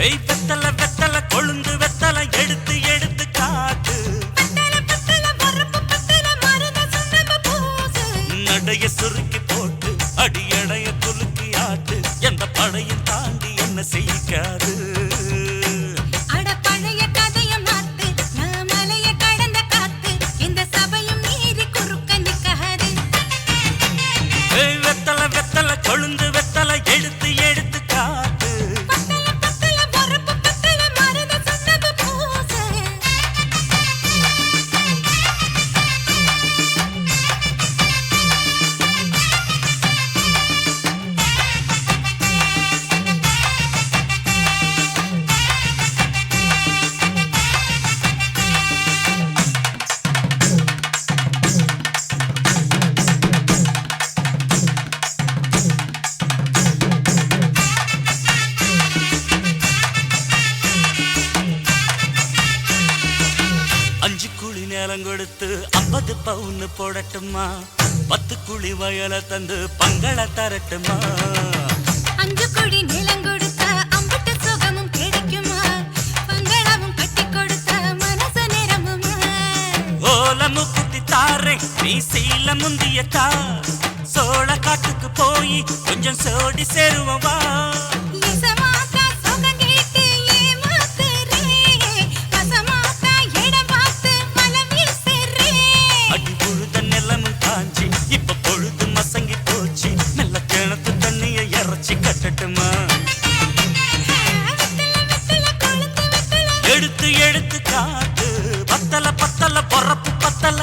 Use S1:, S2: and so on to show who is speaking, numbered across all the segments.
S1: வெத்தல வெத்தல கொழுந்து வெத்தல எடுத்து எடுத்து காட்டு நடைய சுருக்கி போட்டு அடியடைய குலுக்கி ஆட்டு எந்த படையும் தாண்டி என்ன செய்யாது வெத்தல வெத்தல கொழுந்து வெத்தல எடுத்து எடுத்து காட்டு நேரம் கொடுத்து 50 பவுன் போடட்டுமா 10 குழி வயல தந்து பங்கள தரட்டுமா
S2: 5 குழி நிலம் கொடுத்த அம்பட்டு சுகமும் கிடைக்குமா பங்களவும் கட்டி கொடுத்த மனசு நிரம்புமா
S1: ஓலமு குத்தி தாரே நீ சீல முந்தியத்தா சோழ காட்டுக்கு போய் கொஞ்சம் சோடி சேருவா எடுத்து எடுத்து காட்டு பத்தல பத்தல பொறப்பு பத்தல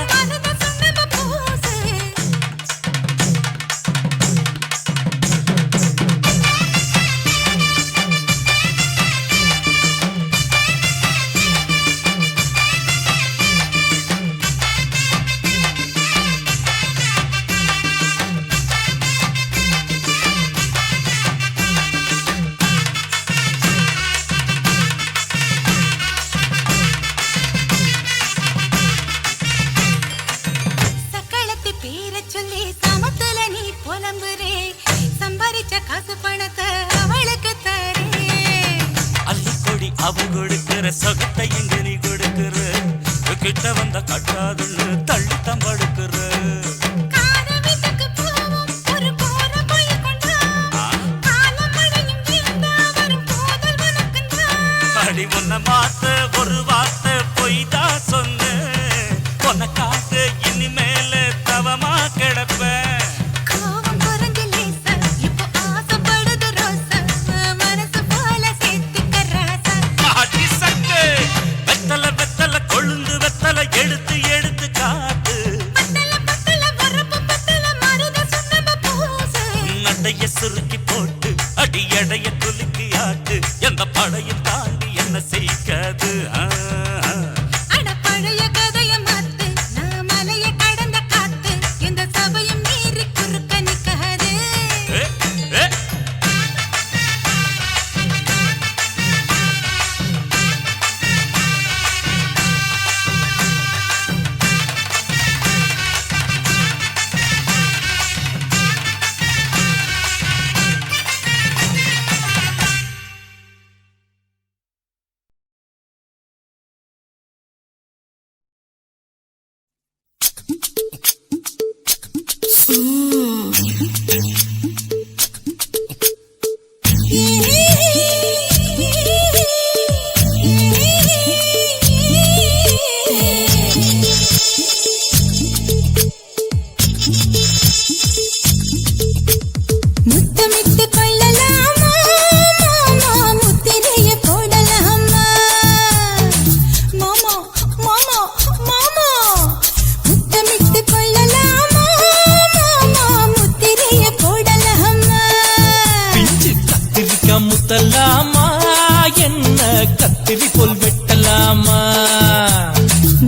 S1: அவ கொடுக்கிற சொகத்தை எங்க நீ கொடுக்கிற கிட்ட வந்த கட்டாதுன்னு தள்ளி தம்படுக்கிற அடி உன்ன மாத்த ஒரு வார்த்தை பொய்தான் சொன்ன உனக்காக இனிமேல தவமா கிடப்ப எடுத்து எடுத்து காட்டு நடைய சுருக்கி போட்டு அடி எடைய குலுக்கி ஆட்டு எந்த படையும் தாண்டி என்ன செய்யாது
S3: முத்தலாமா என்ன கத்திரி போல் வெட்டலாமா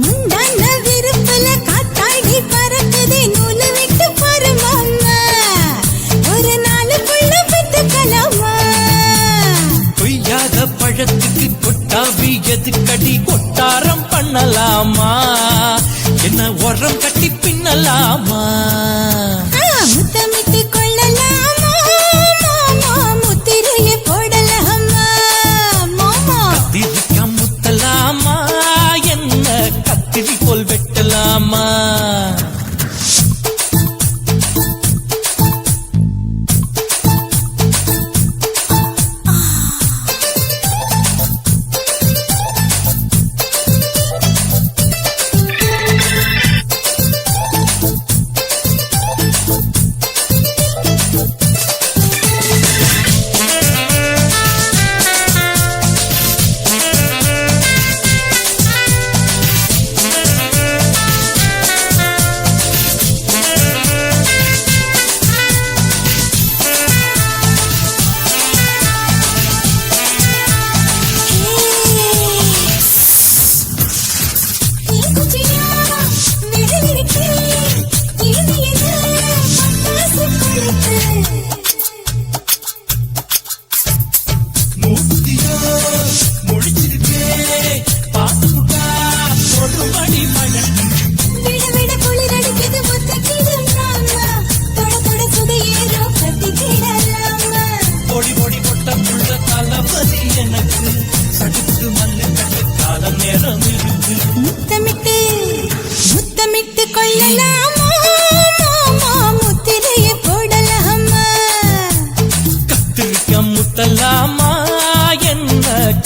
S2: முந்தான விருப்பல காத்தாடி பறக்குதே நூலு விட்டு பரமாமா ஒரு நாளுக்குள்ள பெற்றுக்கலாமா
S3: கொய்யாத பழத்துக்கு கொட்டாவி எதுக்கடி கொட்டாரம் பண்ணலாமா என்ன உரம் கட்டி பின்னலாமா
S2: முத்தமிட்டு கொள்ளலாமா மாமா முத்திரையை போடலாமா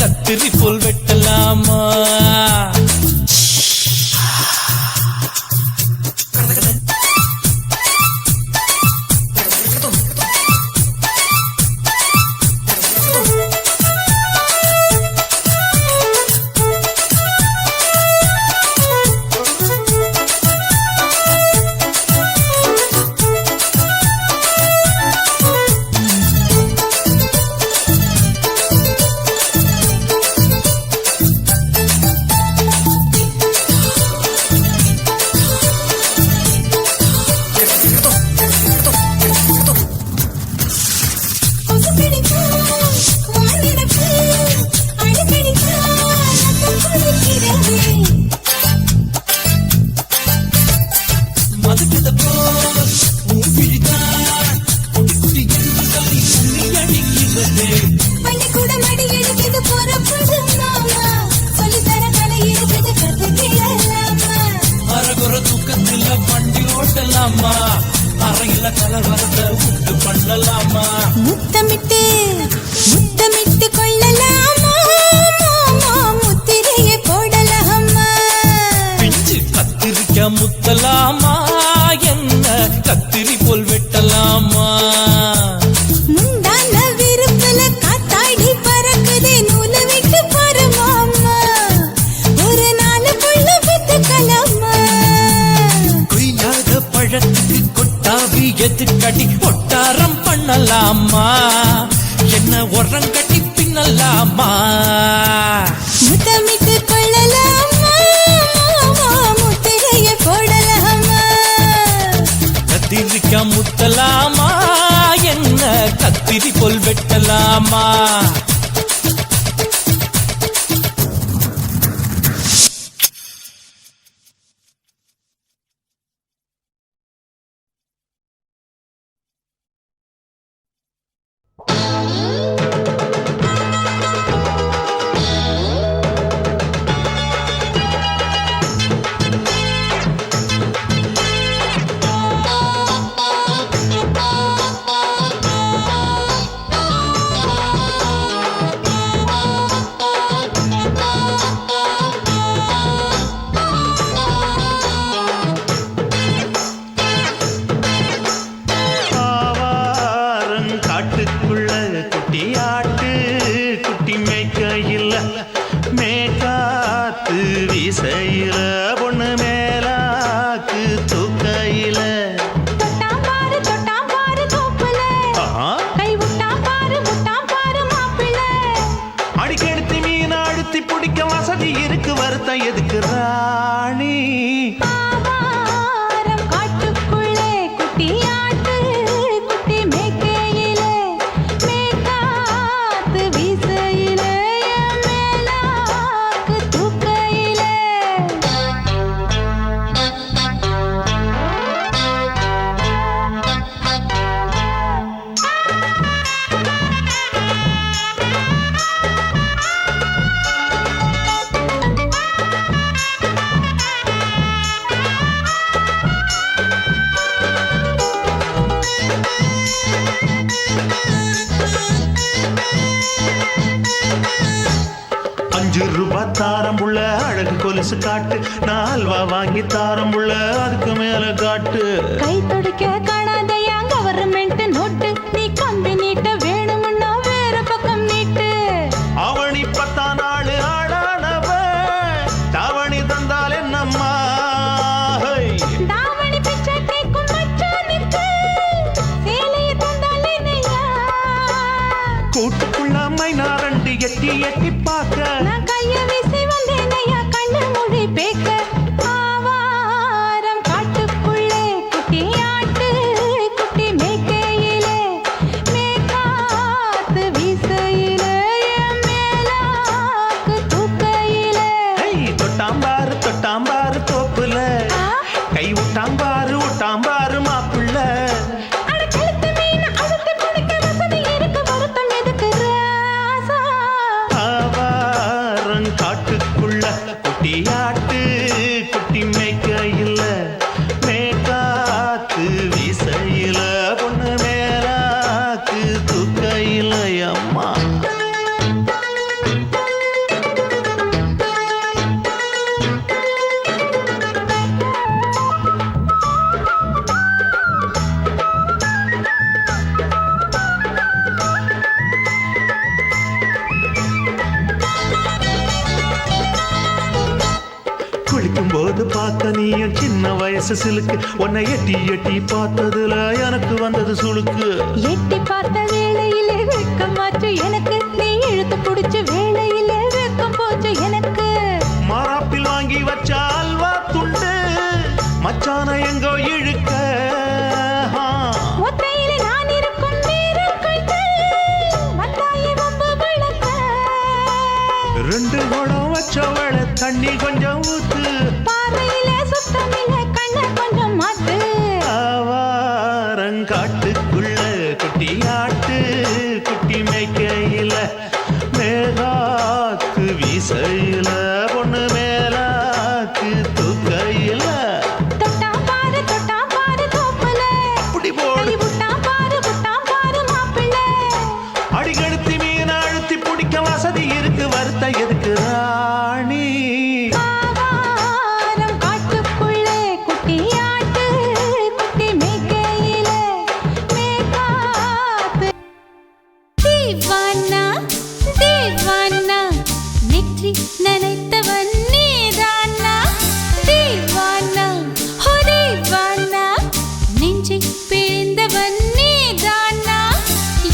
S3: கத்திரி போல் வெட்டலாமா? அறையில கலவரத்தை உண்டு பண்ணலாமா?
S2: முத்தமிட்டு முத்தமிட்டு கொள்ளலாமா? முத்திரையை போடலாமா?
S3: பிஞ்சு கத்திரிக்க முத்தலாமா? என்ன கத்திரி போல் வெட்டலாமா?
S2: முந்தான விருப்பல காத்தாடி பறக்குதே நூலை விட்டு பரமாமா. ஒரு நாளுக்குள்ள வித்துக்கலாமா?
S3: கொய்யாத பழத்துக்கு கொட்டாவி எதுக்கடி ஒட்டாரம் பண்ணலாமா? என்ன உரம் கட்டி பின்னலாமா?
S2: முத்தமிட்டு கொள்ளலாமா? முத்திரையை போடலாமா?
S3: கத்திரிக்க முத்தலாமா? என்ன கத்திரி போல் வெட்டலாமா?
S1: வீசையில பொண்ணு மேலாக்கு தூக்கையில அடிக்கெடுத்து மீன் அழுத்தி பிடிக்க வசதி இருக்கு வருத்தம் எதுக்கு ராணி? ₹5 தாரம் புள்ள அழகு கொலுசு காட்டு, நான் அல்வா வாங்கி தாரம் புள்ள அதுக்கு மேல காட்டு.
S2: கை துடிக்க காணாதையா கவர்மெண்ட் நோட்டு, நீ கம்பி நீட்ட வேணும்னா வேற பக்கம் நீட்டு.
S1: அவனி 10 நாள் ஆளானவ தாவணி தந்தால் என்னம்மா?
S2: தாவணி பிச்சை கேக்கும் மச்சானுக்கு சேலையை தந்தால் என்னையா?
S1: கூட்டுக்குள்ள மைனாரண்டு எட்டி எட்டி பார்க்க
S2: நான் கைய வீசி வந்தேனையா கண்ணு மொழி பேக்க. ஆவாரம் காட்டுக்குள்ளே குட்டி ஆட்டு குட்டி மேய்க்கையிலே மேக்காத்து வீசையிலே மேலாக்கு தூக்கையிலே.
S1: தொட்டாம்பாரு தோப்புல கை விட்டாம்பாரு மாப்பிள்ள. காட்டுக்குள்ள குட்டியாட்டு
S4: பார்க்க நீயும் சின்ன வயசு சிலுக்கு உன்னை எட்டி எட்டி பார்த்ததுல எனக்கு வந்தது சுளுக்கு
S2: எட்டி பார்த்த வேளையிலே வெட்கமாச்சு எனக்கு நீ இழுத்து புடிச்ச வேளையிலே வெட்கம் போச்சு எனக்கு
S4: மாறாப்பில் வாங்கி வச்ச அல்வா துண்டு மச்சான எங்கோ இழுக்க
S2: ஒத்தையிலே நான் இருக்கும் நேரம் கண்டு வந்தாயே வம்பு வளர்க்க
S4: ரெண்டு குடம் வச்சவள தண்ணி கொஞ்சம் ஊத்து
S2: பார்வையிலே சுத்தமில்ல கண்ண கொஞ்சம் மாத்து
S4: ஆவாரங்காட்டுக்குள்ள குட்டியாட்டு குட்டி மேய்க்கையில மேகாத்து வீசையில பொண்ணு மேலாக்கு தூக்கையில
S2: தொட்டா பாரு தோப்புல
S4: அப்படி போடு
S2: கை விட்டா பாரு மாப்பிள்ளை
S4: அடிகழுத்தி மீன் அழுத்தி பிடிக்க வசதி இருக்கு வருத்த எதுக்கு ராணி
S2: ஆவாரம் காட்டுக்குள்ளே குட்டியாட்டு குட்டி மேய்க்கையிலே மேகாத்து தீவானா நெற்றி நினைத்தவன் நீதானா தீவானா ஹோ தீவானா நெஞ்சை பிழிந்தவன் நீதானா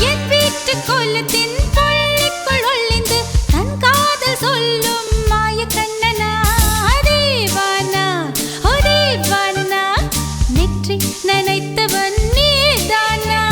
S2: என் வீட்டு கோலத்தின் பள்ளிக்குள் ஒளிந்து தன் காதல் சொல்லும் மாய கண்ணனா தீவானா ஹோ தீவானா நெற்றி நினைத்தவன் நீதானா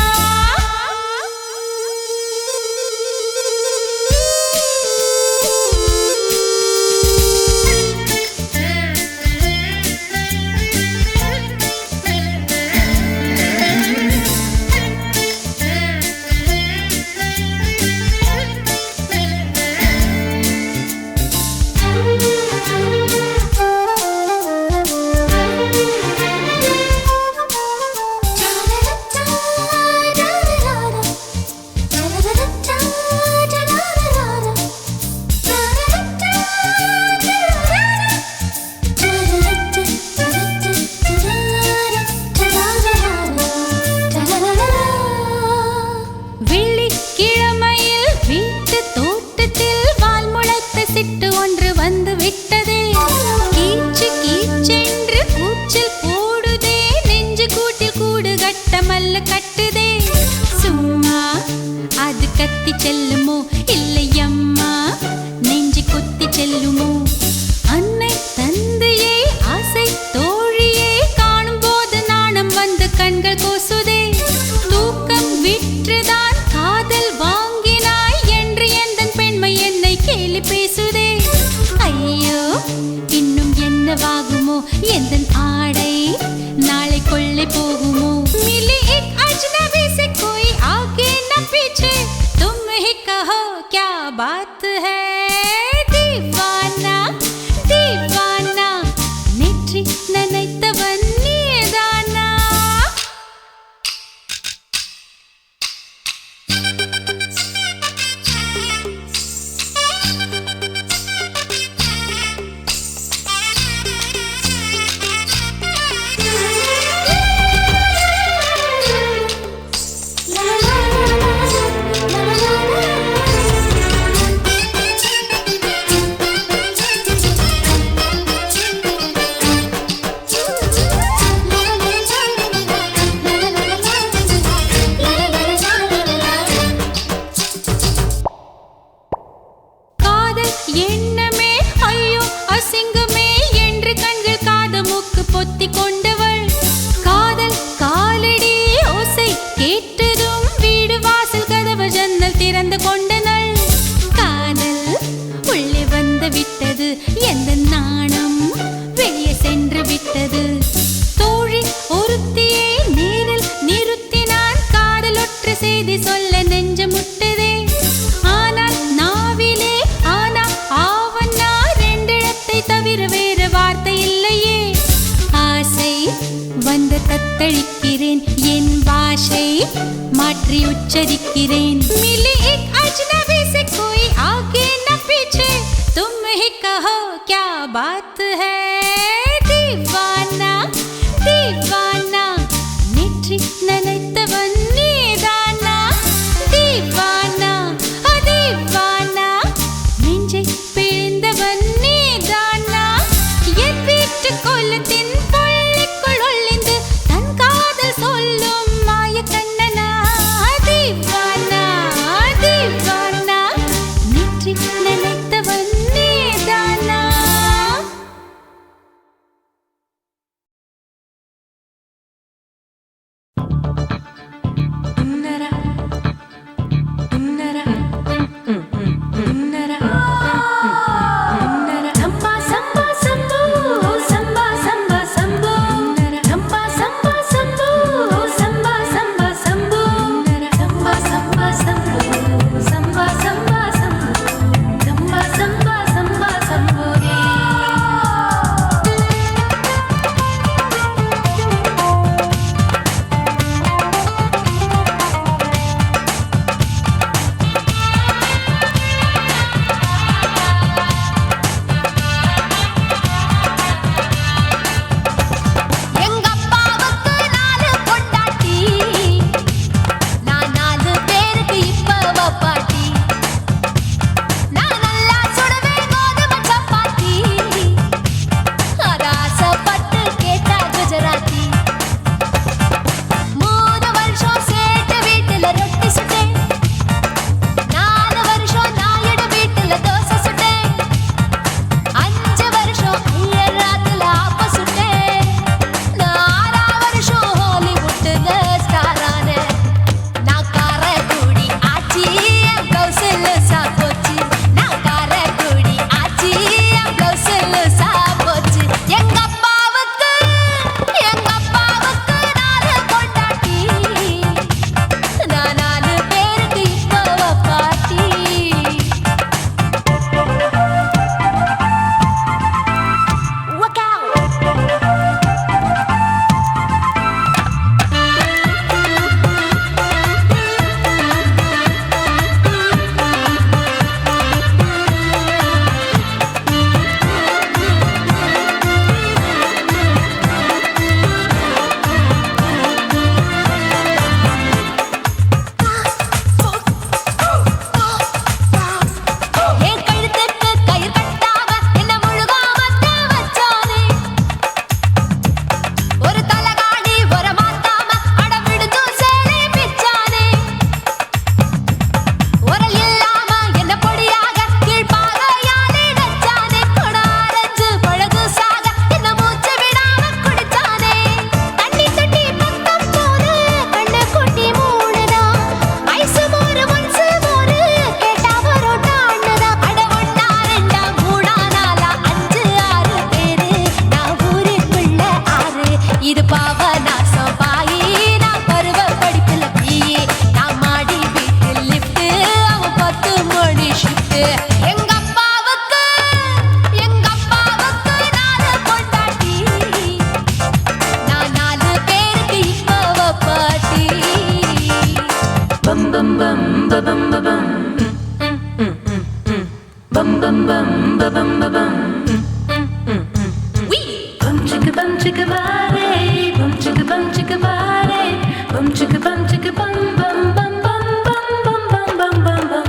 S2: வெள்ளிக்கிழமையில் வீட்டு தோட்டத்தில் வால் முளைத்த சிட்டு ஒன்று வந்து விட்டதே கீச்சு கீச்சென்று கூச்சல் போடுதே நெஞ்சு கூட்டில் கூடு கட்ட மல்ல கட்டுதே சும்மா அது கத்தி செல்லுமோ இல்லையம்மா நெஞ்சு கொத்தி செல்லுமோ அன்னை தந்தையே ஆசை தோழியே காணும் போது நாணம் வந்து கண்கள் கோசுதே தூக்கம் விற்றுதான் காதல் வாங்கினாய் என்று எந்தன் பெண்மை என்னை கேலி பேசுதே ஐயோ இன்னும் என்னவாகுமோ எந்தன் ஆடை நாளை கொள்ளை போகுமோ मिली एक अजनबी से कोई आगे न पीछे तुम ही कहो क्या बात है दीवाना நெற்றி நினைத்தவன் நீதானா காதல் எண்ணமே ஐயோ அசிங்கமே என்று கண்கள் காது மூக்கு பொத்தி கொண்டவள் காதல் காலடி ஓசை கேட்டதும் வீடு வாசல் கதவு ஜன்னல் திறந்து கொண்டனள் காதல் உள்ளே வந்து விட்டது எந்த நாணம் வெளியே சென்று விட்டது தோழி ஒருத்தியை நேரில் நிறுத்தினான் காதல் ஒற்று செய்தி சொல்ல நெஞ்சு முட்டதே ஆனால் நாவிலே ஆனா ஆவன்னா ரெண்டிடத்தை தவிர வேறு வார்த்தை இல்லையே ஆசை வந்து தத்தளிக்கிறேன் என் பாஷை மாற்றி உச்சரிக்கிறேன் मिली एक अजनबी से कोई आगे न पीछे तुम ही कहो क्या बात है दीवाना நெற்றி நினைத்தவன் நீதானா தீவானா நெஞ்சை பிழிந்தவன் நீதானா என் வீட்டு கொல்ல தனி ஷிஃப்ட். எங்க அப்பாவுக்கு நாலு பொண்டாட்டி, நான் 4 பேருக்கு இப்ப பாட்டி. பம் பம் பம் பம் பம் bum bum bum bum bum bum bum chicka bare bum chicka bare bum chicka bum bum bum bum bum bum bum bum bum.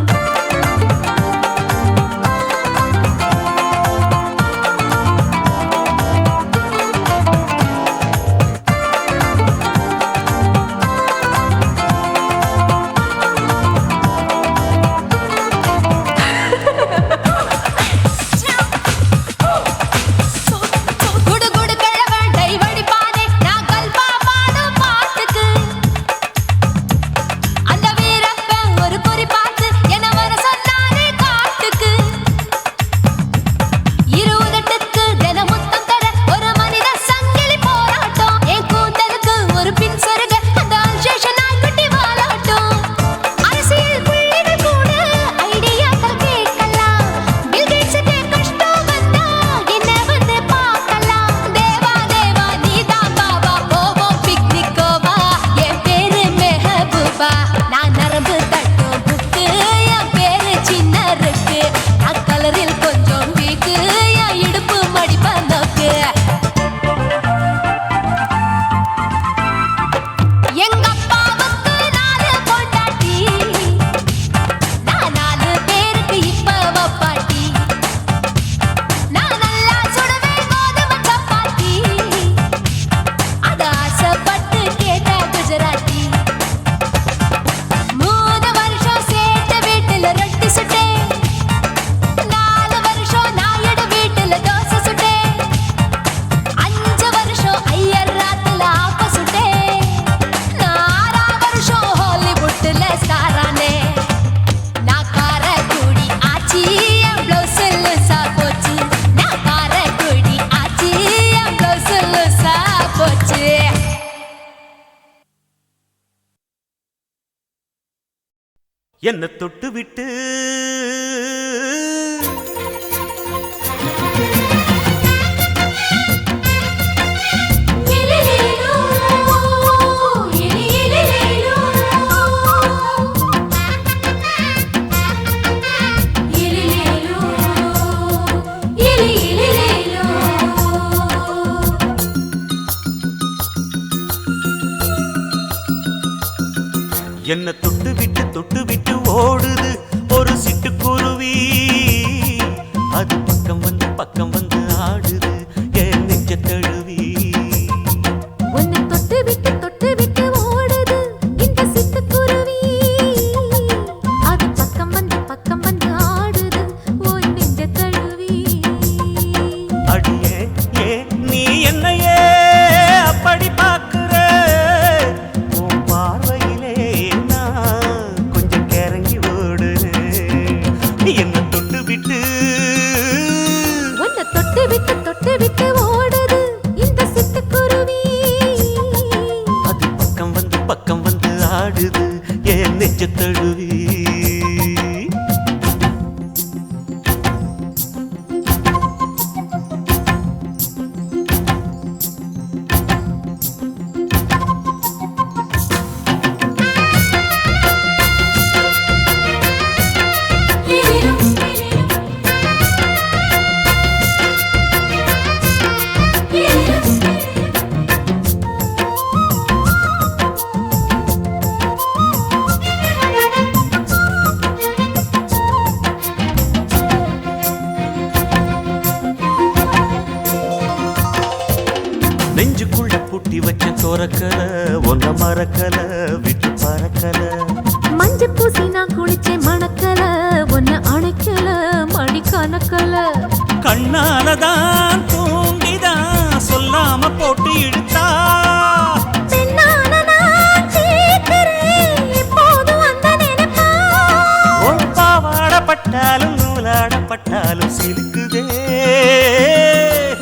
S1: என்ன தொட்டு விட்டு என்ன தொட்டு விட்டு ஓடுது ஒரு சிட்டுக்குருவி, அது பக்கம் வந்து ஆடுது என் நெஞ்ச தழுவி.
S2: உன்னை தொட்டு விட்டு ஓடுது இந்த சிட்டுக்குருவி, அது பக்கம் வந்து ஆடுது உன் நெஞ்ச தழுவி.
S1: அடியே ஏன் நீ என்னையே அப்படி பார்க்கிற, உன் பார்வையிலே நான் கொஞ்சம் கிறங்கி ஓடு. என்ன தொட்டு விட்டு
S2: உன்னை தொட்டு விட்டு ஓடுது இந்த சிட்டுக்குருவி,
S1: அது பக்கம் வந்து ஆடுது என் நெஞ்ச தழுவி. நெஞ்சுக்குள்ள பூட்டி வச்ச தோரக்கல ஒன்ன மறக்கல விட்டு பறக்கல.
S2: மஞ்சள் பூசி நான் குளிச்சேன் மணக்கல ஒன்ன அணைக்கல மணி கணக்கல.
S3: கண்ணாலதான் தூண்டிதான் சொல்லாம போட்டு இழுத்தா, பாவாடப்பட்டாலும் நூலாடப்பட்டாலும் சிலுக்குதே.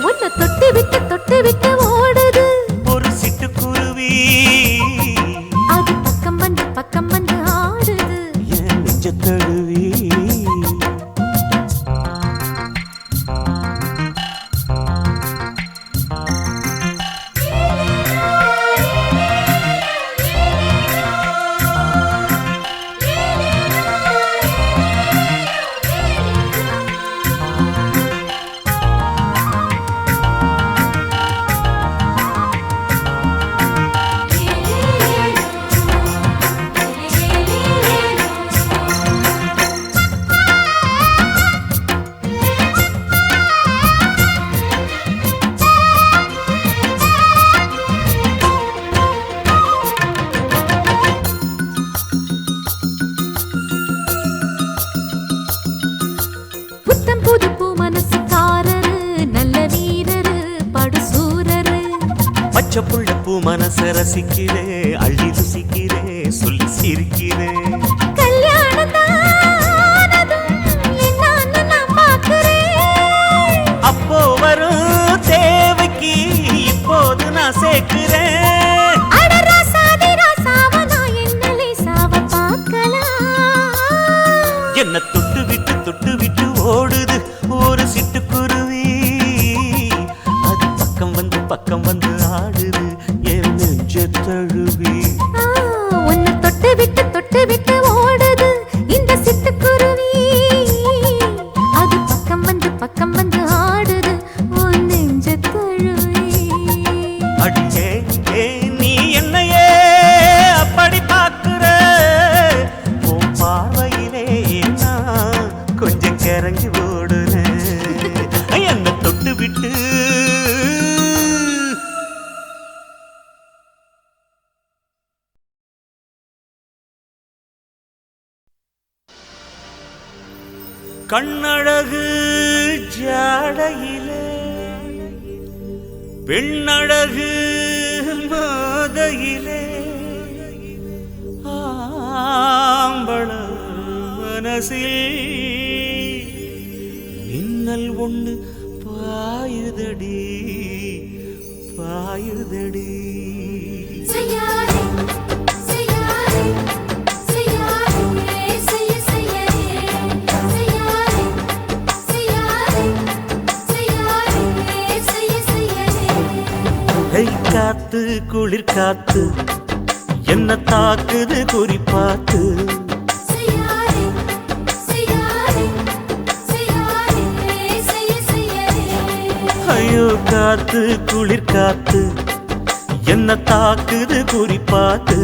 S2: உன்னை தொட்டு விட்டு ஓடுது
S1: ஒரு சிட்டுக்குருவி,
S2: அது பக்கம் வந்து ஆடுது
S1: என் நெஞ்ச தழுவி.
S3: பச்சை புள்ள பூ மனச ரசிக்கிறே அள்ளி ருசிக்கிறே சொல்லி சிரிக்கிறே அப்போ வரும் தேவைக்கு இப்போது நான் சேர்க்கிறேன் என்ன தொட்டு விட்டு ஓடுது ஒரு சிட்டுக்குருவி அது பக்கம் வந்து ஆடுது என் நெஞ்ச தழுவி
S2: உன்னை தொட்டு விட்டு ஓடுது இந்த சிட்டுக்குருவி அது பக்கம் வந்து ஆடுது உன் நெஞ்ச தழுவி
S3: அடியே நீ என்னையே அப்படி பார்க்கிற உன் பார்வையிலே நான் கொஞ்சம் கிறங்கி ஓடுறேன் என்ன தொட்டு விட்டு கண்ணழகு ஜாடையிலே பெண்ணழகு மாதையிலே ஆம்பள மனசில் மின்னல் ஒண்ணு பாயுதடி காத்து குளிர் காத்து என்ன தாக்குது குறிப்பாத்து ஐயோ காத்து குளிர் காத்து என்ன தாக்குது குறிப்பாத்து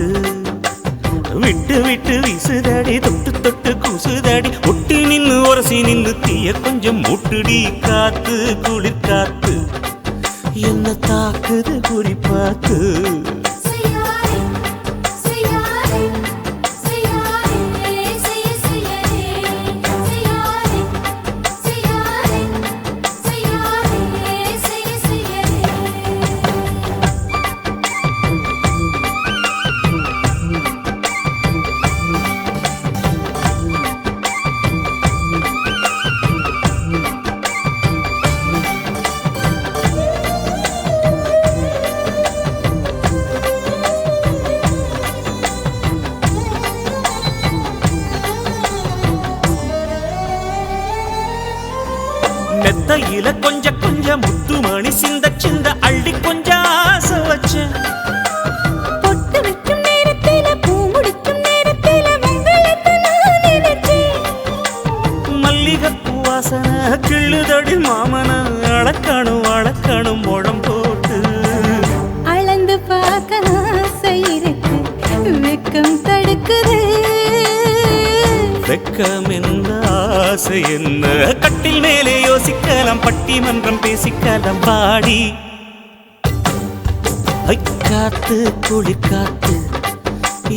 S3: விட்டு வீசுதடி தொட்டு குசுதடி ஒட்டி நின்னு உரசி நின்னு தீய கொஞ்சம் முட்டுடி காத்து குளிர் காத்து என்ன தாக்குது குறிப்பாத்து மெத்தையில கொஞ்சம் முத்துமணி சிந்த அள்ளி கொஞ்சம் ஆசை வச்ச
S2: பொட்டு வைக்கும் நேரத்தில பூ முடிக்கும் நேரத்தில மங்களத்தை நான் நினைச்சேன்
S3: மல்லிகைப்பூ வாசனை கிள்ளுதடி மாமன அளக்கணும் முழம் போட்டு
S2: அளந்து பார்க்க ஆசை இருக்கு வெக்கம் தடுக்குது
S3: வெக்கம் என்ன ஆசை என்ன கட்டில் மேலே யோசிக்கலாம் பட்டிமன்றம் பேசிக்கலாம் பாடி காத்து குளிர் காத்து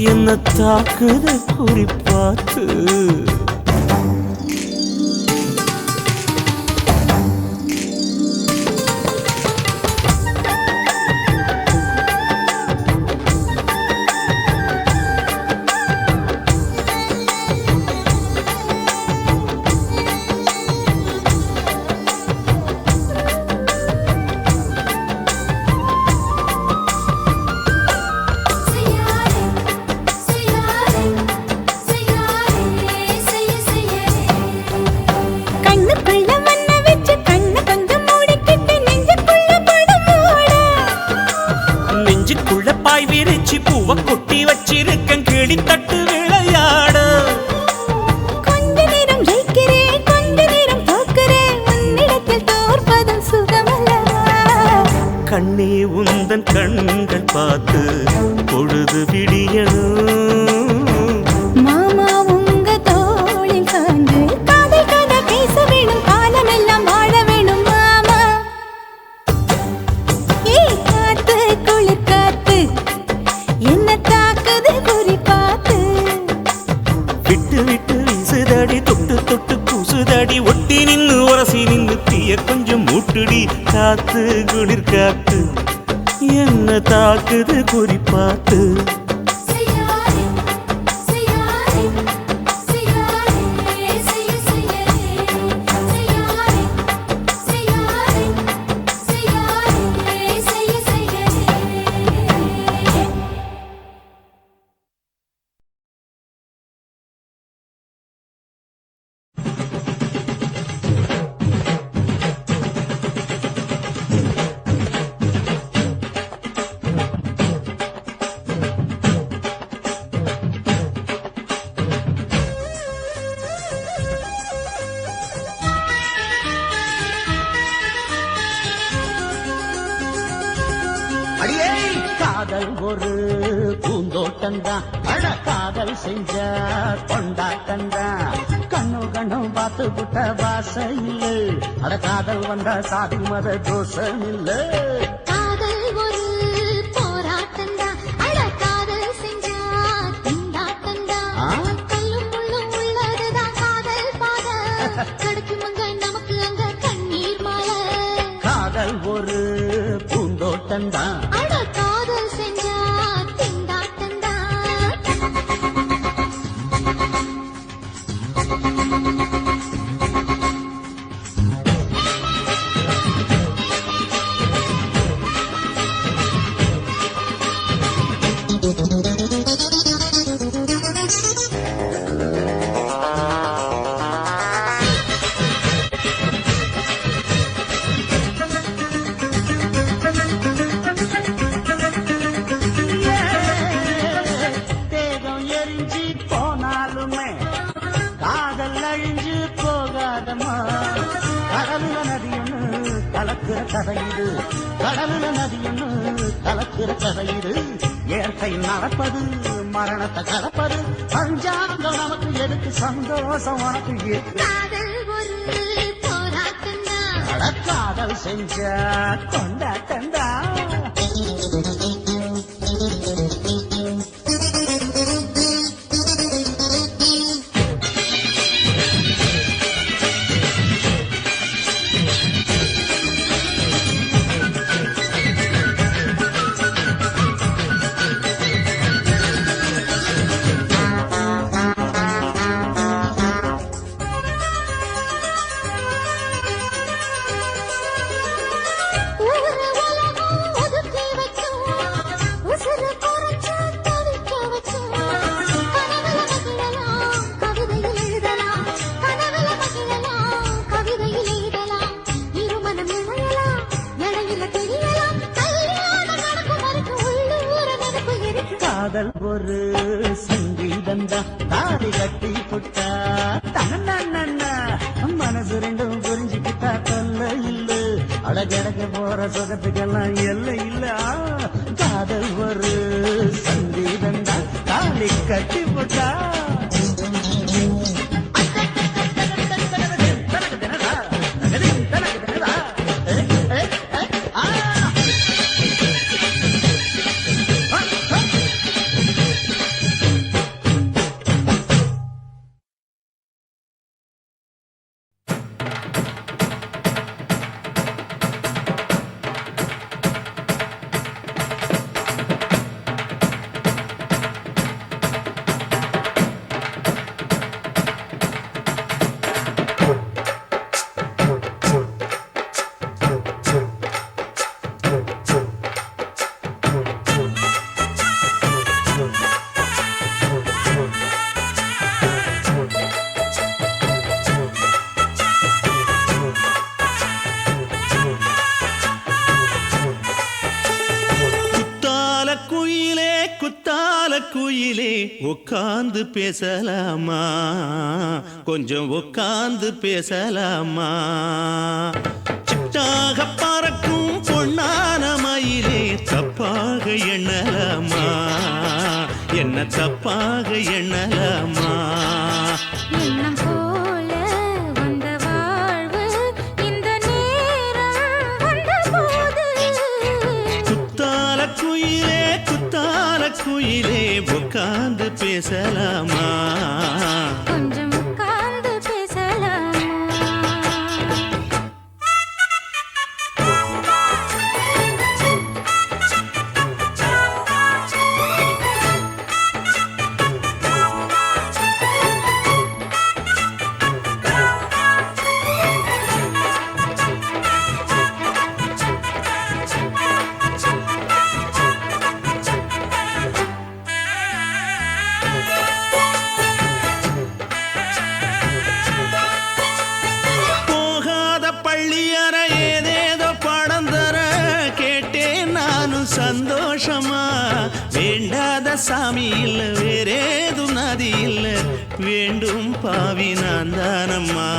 S3: என்ன தாக்குது குறிப்பாத்து பாய் விரிச்சு பூவ கொட்டி வச்சிருக்கேன் கிளி தட்டு விளையாட
S2: கொஞ்ச நேரம் ஜெயிக்கிறேன் கொஞ்ச நேரம் தோக்கிறேன் உன்னிடத்தில் தோற்பதும் சுகமல்லவா
S3: கண்ணே உந்தன் கண்கள் பார்த்து பொழுது விடியணும்
S2: மாமா உங்க தோளில் சார்ந்து காதல் கதை பேச வேணும் காலமெல்லாம் வாழ வேணும் மாமா காத்து குளிர் காத்து என்ன தாக்குது குறிப்பாத்து
S3: விட்டு வீசுதடி தொட்டு குசுதடி ஒட்டி நின்னு உரசி நின்னு தீய கொஞ்சம் மூட்டுடி காத்து குளிர் காத்து என்ன தாக்குது குறிப்பாத்து
S2: செய்யாதே செய்யாதே செய்யாதே செய்ய செய்யாதே செய்யாதே செய்யாதே செய்யாதே செய்ய செய்யாதே
S5: அடியே காதல் ஒரு பூந்தோட்டம்தான் அட காதல் செஞ்ச கொண்டாட்டம்தான் கண்ணு கண்ணு பார்த்து புட்ட வாசையில் அட காதல் வந்த சாதி மத தோஷம் இல்ல
S2: காதல் ஒரு போராட்டம்தான் அட காதல் செஞ்சா திண்டாட்டம்தான் கல்லும் முள்ளும் உள்ளதுதான் காதல் பாத கிடைக்குமங்க நமக்கு அங்க கண்ணீர் மாலை
S5: காதல் ஒரு பூந்தோட்டம்தான்
S2: அட காதல் செஞ்சா திண்டாட்டம்தான்
S5: தேகம் எரிஞ்சு போனாலுமே காதல் அழிஞ்சு போகாதமா கடலுல நதி ஒண்ணு கலக்கிற கதையுது கடலுல நதி ஒண்ணு கலக்கிற கதையுது இயற்கை நடப்பது மரணத்தை கலப்பது பஞ்சாங்கம் நமக்கு எதுக்கு சந்தோஷம் உனக்கு இருக்கு
S2: காதல் ஒரு போராட்டம்தான்
S5: அட காதல் செஞ்ச கொண்டாட்டந்தா
S2: ஊரு உலகம் ஒதுக்கி வச்சோம் உசுறு குறைச்சு தவிக்க வச்சோம் கனவுல மகிழலாம் கவிதையில் எழுதலாம் கனவுல மகிழலாம் கவிதையில் எழுதலாம் இருமனம் இணையலாம் இடையில தெரியலாம் கல்யாணம் நடக்கும் வரைக்கும் உள்ளூர நினைப்பு இருக்கு
S5: காதல் ஒரு சங்கீதந்தா தாடி கட்டி புட்டா தன்னா மனசு ரெண்டும் புரிஞ்சுக்கிட்டா தொல்ல இல்ல அழகழக போற சுகத்துக்கெல்லாம் எல்லை இல்ல காதல் ஒரு சங்கீதந்தா தாடி கட்டி புட்டா
S3: குயிலே உட்கார்ந்து பேசலாமா கொஞ்சம் உட்கார்ந்து பேசலாமா சிட்டாக பறக்கும் பொன்னான மயிலே தப்பாக எண்ணலாமா என்ன தப்பாக எண்ணலாமா
S2: எண்ணம் போல வந்த வாழ்வு இந்த நேரம் வந்தபோது
S3: குத்தால குயிலே உட்கார்ந்து பேசலாமா
S2: கொஞ்சம் உட்கார்ந்து பேசலாமா
S4: சாமி இல்ல வேறேதும் நதி இல்ல வேண்டும் பாவி நான் தானம்மா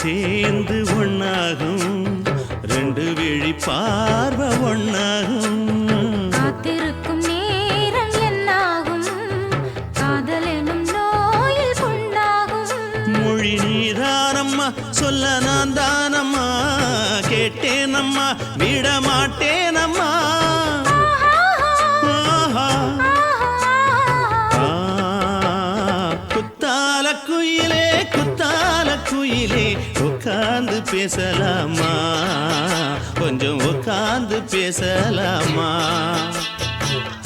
S4: சேர்ந்து ஒன்னாகும் ரெண்டு விழி பார்வை ஒன்னாகும்
S2: காத்திருக்கும் நேரம் என்னாகும் காதல் எனும் நோயில் புண்ணாகும்
S4: மொழி நீதானம்மா சொல்ல நான் தானம்மா கேட்டேனம்மா விட மாட்டேனம்மா குத்தால குயிலே குத்தால குயிலே உட்கார்ந்து பேசலாமா கொஞ்சம் உட்கார்ந்து பேசலாமா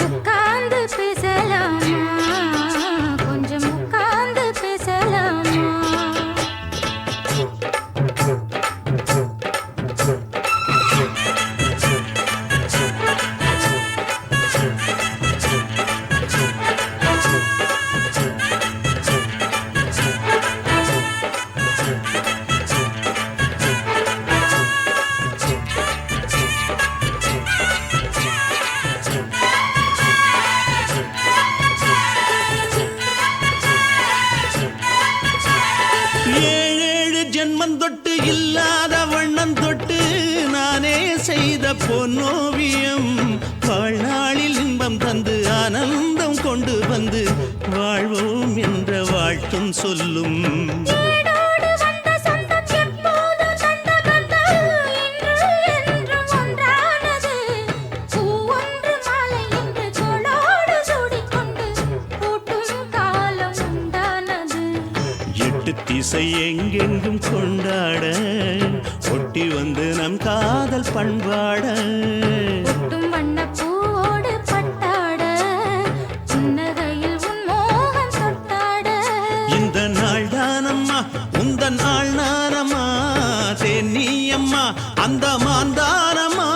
S2: உட்கார்ந்து பேசலாமா கொஞ்சம் உட்கார்ந்து பேசலாமா
S4: தொட்டு இல்லாத வண்ணம் தொட்டு நானே செய்த பொன்னோவியம் வாழ்நாளில் இன்பம் தந்து ஆனந்தம் கொண்டு வந்து வாழ்வோம் என்ற வாழ்த்தும் சொல்லும் திசை எங்கெங்கும் கொண்டாட ஒட்டி வந்து நம் காதல் பண்பாட
S2: வண்ணப்பூவோடு பட்டாட புன்னகையில் உன் மோகம் தொட்டாட
S4: இந்த நாள் தானம்மா உந்த நாள் நானம்மா தென்னியம்மா அந்த மாந்தானம்மா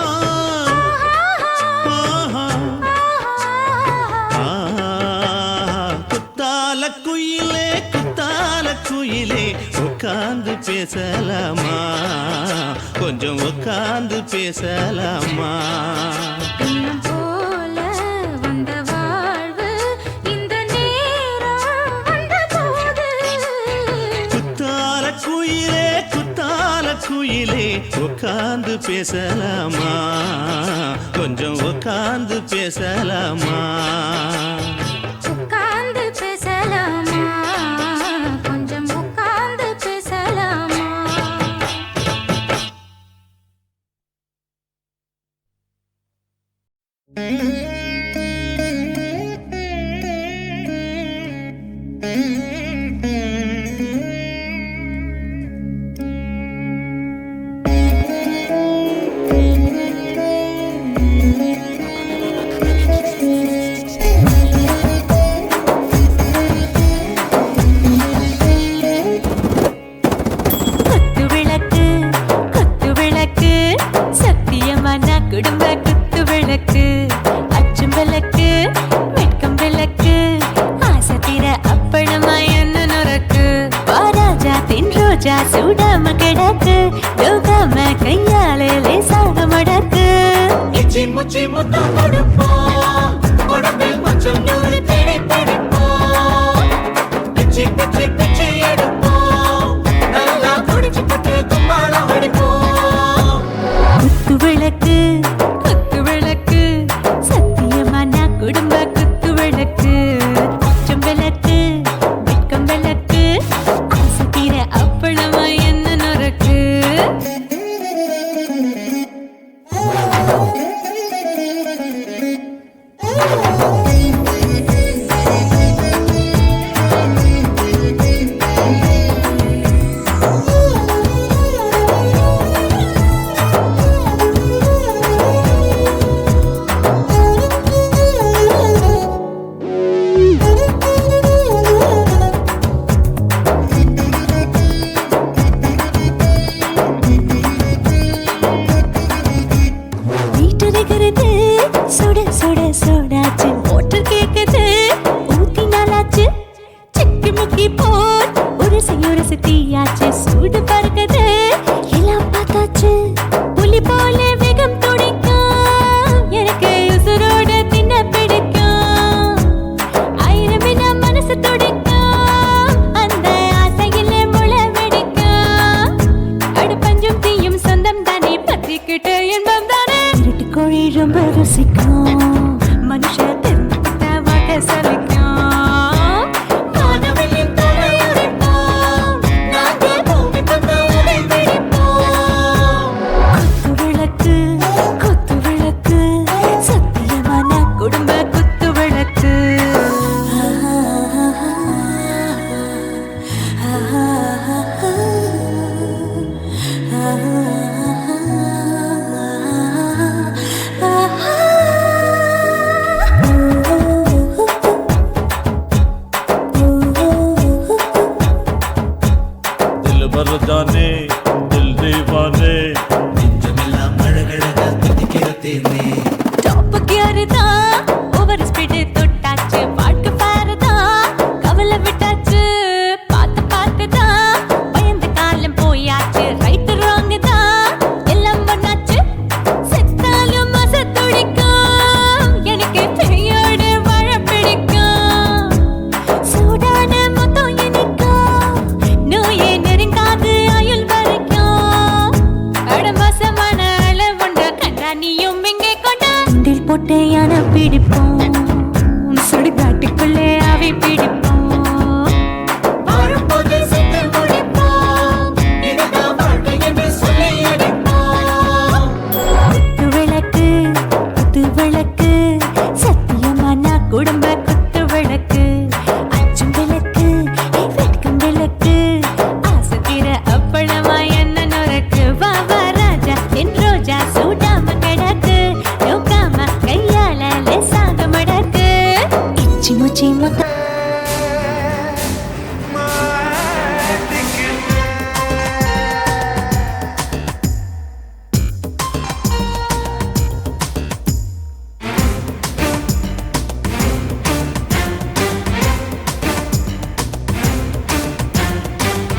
S4: குத்தால குயிலே குத்தால குயிலே உட்கார்ந்து பேசலாமா கொஞ்சம் உட்கார்ந்து பேசலாமா
S2: போல வந்த வாழ்வு இந்த நேரம் வந்த போது
S4: குத்தால குயிலே குத்தால குயிலே உட்கார்ந்து பேசலாமா கொஞ்சம் உட்கார்ந்து பேசலாமா
S2: உட்கார்ந்து பேசலாமா கொஞ்சம் உட்கார்ந்து பேசலாமா குடும்ப குத்து விளக்கு அச்சும் விளக்கு வெட்கம் விளக்கு ஆசை தீர அப்பளமா என்ன நொறக்கு வாராஜா தின் ரோஜா சூடாம கிடக்கு யோகாம கையாலே லேசாக மடக்கு
S1: இச்சி முச்சி முத்தம் கொடுப்போம் உடம்பில் கொஞ்சம் நூறு தேடி பிடிப்போம் பிச்சி பிச்சி பிச்சி எடுப்போம் நல்லா குடிச்சு பட்டு கும்பாலம் அடிப்போம்
S2: குத்து விளக்கு குத்து விளக்கு சத்தியமான குடும்ப குத்து விளக்கு அச்சம் விளக்கு வெட்கம் விளக்கு ஆசை தீர அப்பளமா என்ன நொறக்கு
S6: தில் தீவானே
S1: நெஞ்சமெல்லாம் அழகழகா தித்திக்கிற தேனே
S2: டாப் கியர் தான் ஓவர் ஸ்பீட் தொட்டாச்சு பாட்டு பாரு தான் கவலை விட்டாச்சு பார்த்து பார்த்து தான் பயந்து காலம் போயாச்சு ரைட் ராங் தான் எல்லாம் பண்ணாச்சு செத்தாலும் மச துடிக்கும் எனக்கு பெரியோட வாழ பிடிக்கும் சூடான மொத்தம் இனிக்கும் நோயே நெருங்காது ஆயுள் வரைக்கும் அடமோசமான அளவுண்ட கண்டா நீயும் இங்கே கொண்டா உண்டில் போட்டு யானை பிடிப்போம் சுடுகாட்டுக்குள்ளே அவை பிடிப்போம் வாழும்போது செத்து முடிப்போம் இதுதான் வாழ்க்கை என்று சொல்லி அடிப்போம் குத்து விளக்கு சத்தியமான குடும்ப குத்து விளக்கு அச்சும் விளக்கு வெட்கம் விளக்கு ஆசை தீர அப்பளமா என்ன நொறுக்கு வா வா ராஜா என் ரோஜா சூடாம கிடக்கு நோக்காம கையால லேசாக மடக்கு இச்சி முச்சி மொத்த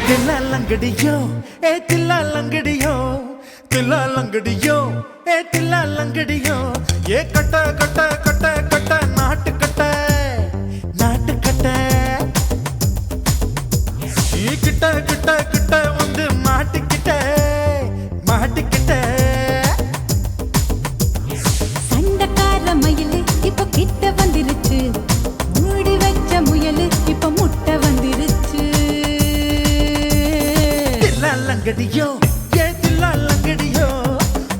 S4: தில்லாலங்கடியோ ஏ தில்லாலங்கடியோ தில்லாலங்கடியோ ஏ தில்லாலங்கடியோ ஏ கட்ட கட்ட கட்ட கட்ட நாட்டு கட்ட நாட்டு கட்ட நீ கிட்ட கிட்ட கிட்ட வந்து மாட்டிக்கிட்ட மாட்டிக்கிட்ட
S2: சண்டக்கார மயிலு இப்ப கிட்ட வந்துருச்சு மூடி வச்ச முயலு இப்ப முட்டை வந்துருச்சு
S4: தில்லாலங்கடியோ ஏ தில்லாலங்கடியோ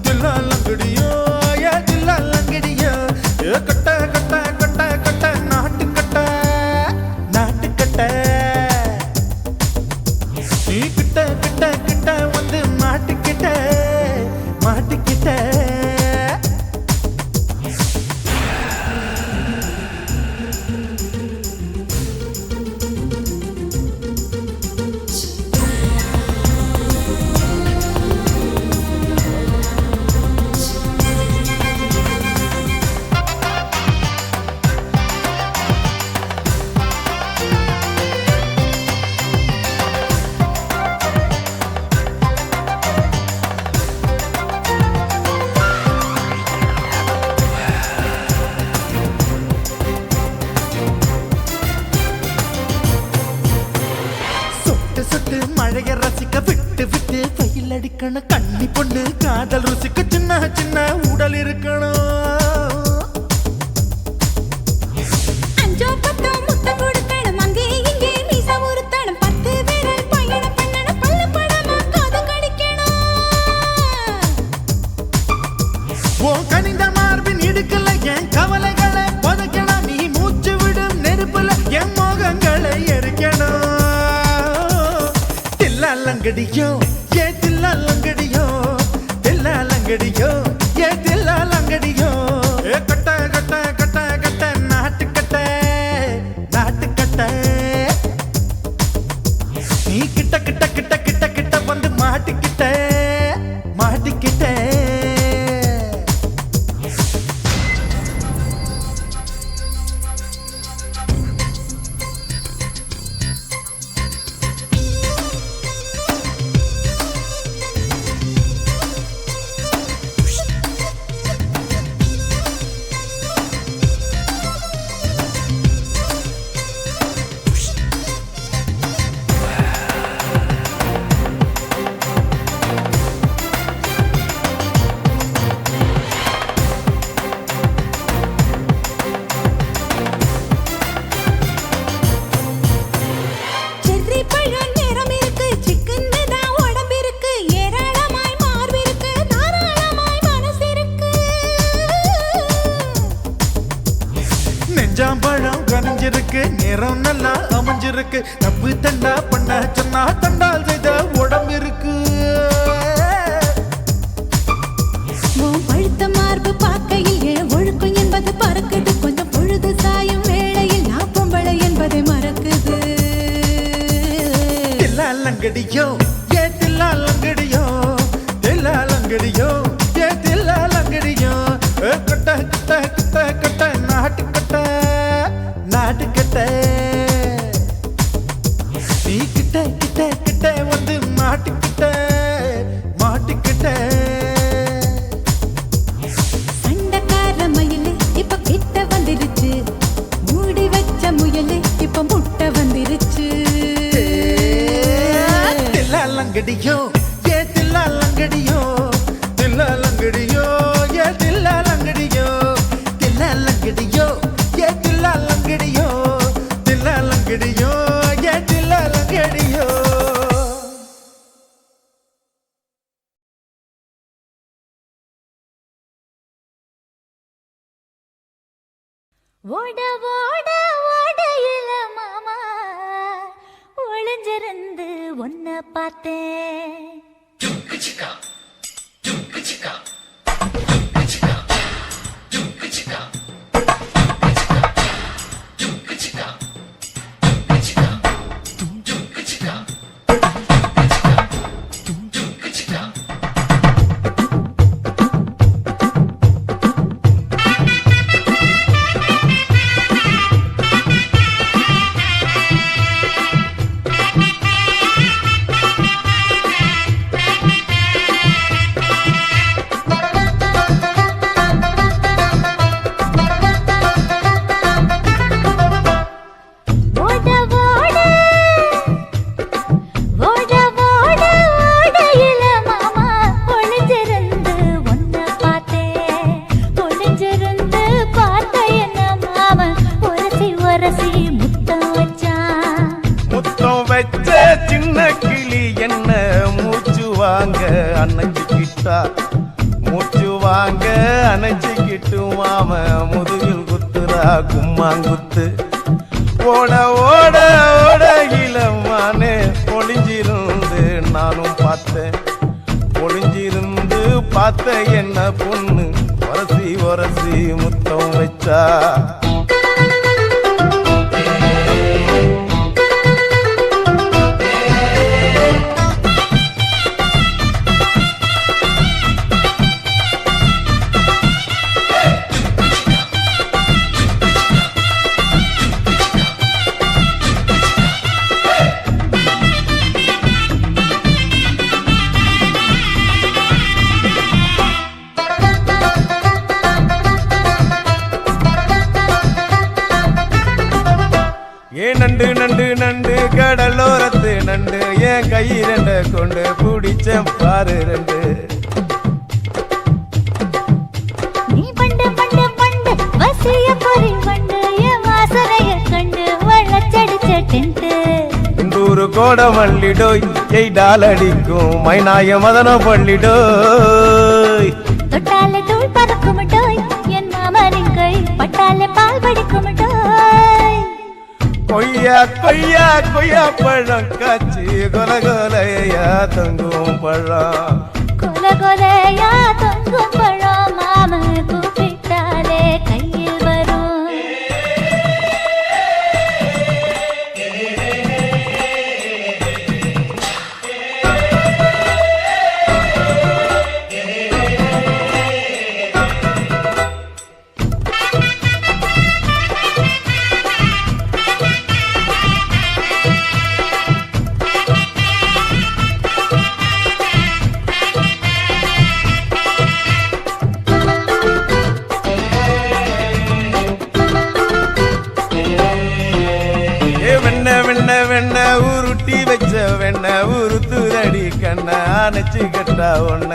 S4: தில்லாலங்கடியோ ஏ தில்லாலங்கடியோ ஏ கட்ட கட்ட கட்ட கட்ட நாட்டு கட்ட நாட்டு கட்ட நீ கிட்ட கிட்ட கிட்ட வந்து மாட்டிக்கிட்ட மாட்டிக்கிட்ட சொட்டு சொட்டு மழைய ரசிக்க விட்டு விட்டு வெயில் அடிக்கணும் கண்ணி பொண்ணு காதல் ருசிக்க சின்ன சின்ன உடல் இருக்கணும்
S2: அஞ்சோ பத்தோ முட்டை கொடுக்கணும் அங்கே இங்கே மீசா உருத்தணும் 10 விரல் பயணம் பண்ணணும் பல்ல படமா காது கடிக்கணும்
S4: உன் கனிந்த மார்பின் இடுக்கல என் கவலைகளை புதைக்கணும் நீ மூச்சு விடும் நெருப்புல என் மோகங்களை எரிக்கணும் தில்லாலங்கடியோ ஏ தில்லாலங்கடியோ தில்லாலங்கடியோ ஏ தில்லாலங்கடியோ ஏ கட்ட கட்ட கட்ட கட்ட நாட்டு கட்ட நாட்டு கட்ட நீ கிட்ட கிட்ட கிட்ட கிட்ட கிட்ட வந்து மாட்டிக்கிட்ட மாட்டிக்கிட்ட
S2: செர்ரி பழம் நிறம் இருக்கு சிக்கன்னு தான் உடம்பு இருக்கு ஏராளமாய் மார்பு இருக்கு தாராளமாய் மனசு இருக்கு
S4: நெஞ்சாம்பழம் கனிஞ்சிருக்கு நிறம் நல்லா அமைஞ்சிருக்கு தப்பு தண்டா பண்ண சொன்னா தண்டால் செய்த உடம்பு இருக்கு
S2: உன் பழுத்த மார்பு பார்க்கையில் என் ஒழுக்கம் என்பது பறக்குது கொஞ்சம் பொழுது சாயும் வேளையில் நான் பொம்பளை என்பதை மறக்குது
S4: தில்லாலங்கடியோ ஏ தில்லால
S2: சண்டக்கார மயிலு இப்ப கிட்ட வந்துருச்சு, மூடி வச்ச முயலு இப்ப முட்டை வந்துருச்சு.
S4: தில்லாலங்கடியோ ஏ தில்லாலங்கடியோ, தில்லாலங்கடியோ ஏ தில்லாலங்கடியோ, தில்லாலங்கடியோ ஏ தில்லாலங்கடியோ, தில்லாலங்கடியோ ஏ தில்லாலங்கடியோ.
S2: ஓட ஓட ஓடையில மாமா ஒளிஞ்சிருந்து ஒன்ன பார்த்தேன்.
S7: சின்ன கிளி என்ன மூச்சு வாங்க அணைச்சிக்கிட்டா, மூச்சு வாங்க அணைச்சிக்கிட்டு மாம முதுகில் குத்துறா கும்மாங்குத்து. ஓட ஓட ஓட இளமானே ஒளிஞ்சிருந்து நானும் பார்த்தேன், ஒளிஞ்சிருந்து பார்த்த என்ன பொண்ணு உரசி உரசி முத்தம் வச்சா. நண்டு நண்டு நண்டு கடலோரத்து நண்டு என் கை ரெண்ட கொண்டு பிடிச்ச பாரு ரெண்டு.
S2: நீ பண்டு பண்டு பண்டு வசிய பொறி பண்டு என் வாசனைய கண்டு வள்ளச்சடிச்ச டென்ட்.
S7: இந்தூரு கோட மல்லிடோய் எய்டால் அடிக்கும் மைனாய மதன பள்ளிடோய்.
S2: தொட்டாலே தூள் பறக்குமட்டோய் என் மாமனின் கை பட்டாலே பால் படிக்குமட்டோய்.
S7: கொய்யா கொய்யா கொய்யா பழம் காய்ச்சி கொல கொலையா தொங்கும் பழம்,
S2: கொல கொலையா தொங்கும் பழம் மாம கூப்பிட்டாலே கையில் வரும்.
S7: வெண்ண உருட்டி வச்ச வெண்ண உருத்துதடி கண்ண அணைச்சு கட்டா ஒண்ண.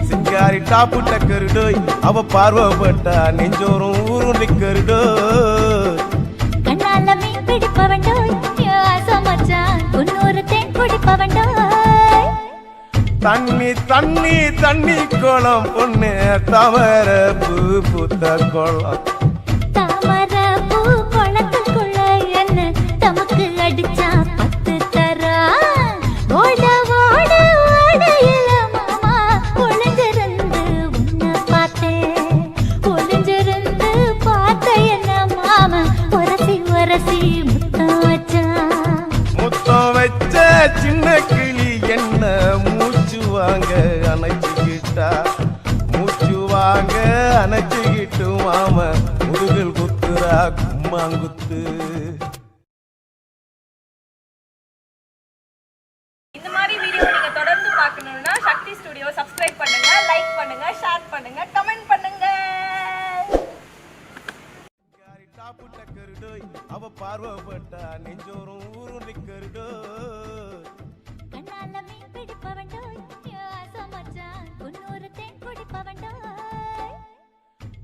S7: சிங்காரி டாப்பு டக்கருடோய் அவ பார்வப்பட்டா நெஞ்சோறும் ஊரும் நிக்கருடோய்.
S2: கண்ணால மீன் பிடிப்பவண்டோய் ஆசமச்சான் குன்னூறு தேன் குடிப்பவண்டோய்.
S7: தண்ணி தண்ணி தண்ணி கோலம் பொண்ணு தாமர பூ பூத்த கோலம்.
S2: தாமர பூ குளத்துக்குள்ள என்ன தமக்கு அடிச்சா 10 தரா. ஓட ஓட ஓடையில மாமா ஒளிஞ்சிருந்து உன்னை பார்த்தேன், ஒளிஞ்சிருந்து பார்த்த என்ன மாமா உரசி உரசி முத்தம் வச்சான்.
S7: முத்தம் வச்ச சின்ன கிளி என்ன மூச்சு வாங்க அணைச்சிக்கிட்டா, மூச்சு வாங்க நினைச்சுக்கிட்டு மாம முதுகில் குத்துரா கும்மாங்குத்து.
S8: இந்த மாதிரி வீடியோ நீங்க தொடர்ந்து பார்க்கணும்னா சக்தி ஸ்டுடியோ சப்ஸ்கிரைப் பண்ணுங்க, லைக் பண்ணுங்க, ஷேர் பண்ணுங்க, கமெண்ட் பண்ணுங்க.
S7: டாப்பு டக்கருடோய் அவ பார்வப்பட்டா நெஞ்சோறும் ஊரும் நிக்கருடோய்.
S9: கண்ணால மீன் பிடிப்பவண்டோய் ஆசமச்சான் குன்னூரு தேன் குடிப்பவண்டோய்.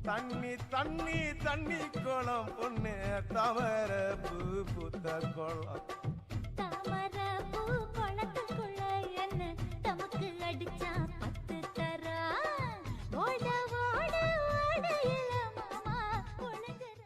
S7: தண்ணி தண்ணி தண்ணி கோலம் பொண்ணு தவற பூ பூத்த கோலம்.
S9: தாமர பூ குளத்துக்குள்ள என்ன தமக்கு அடிச்சா 10 தரா. ஓட ஓட ஓடையில மாமா ஒழுங்குற.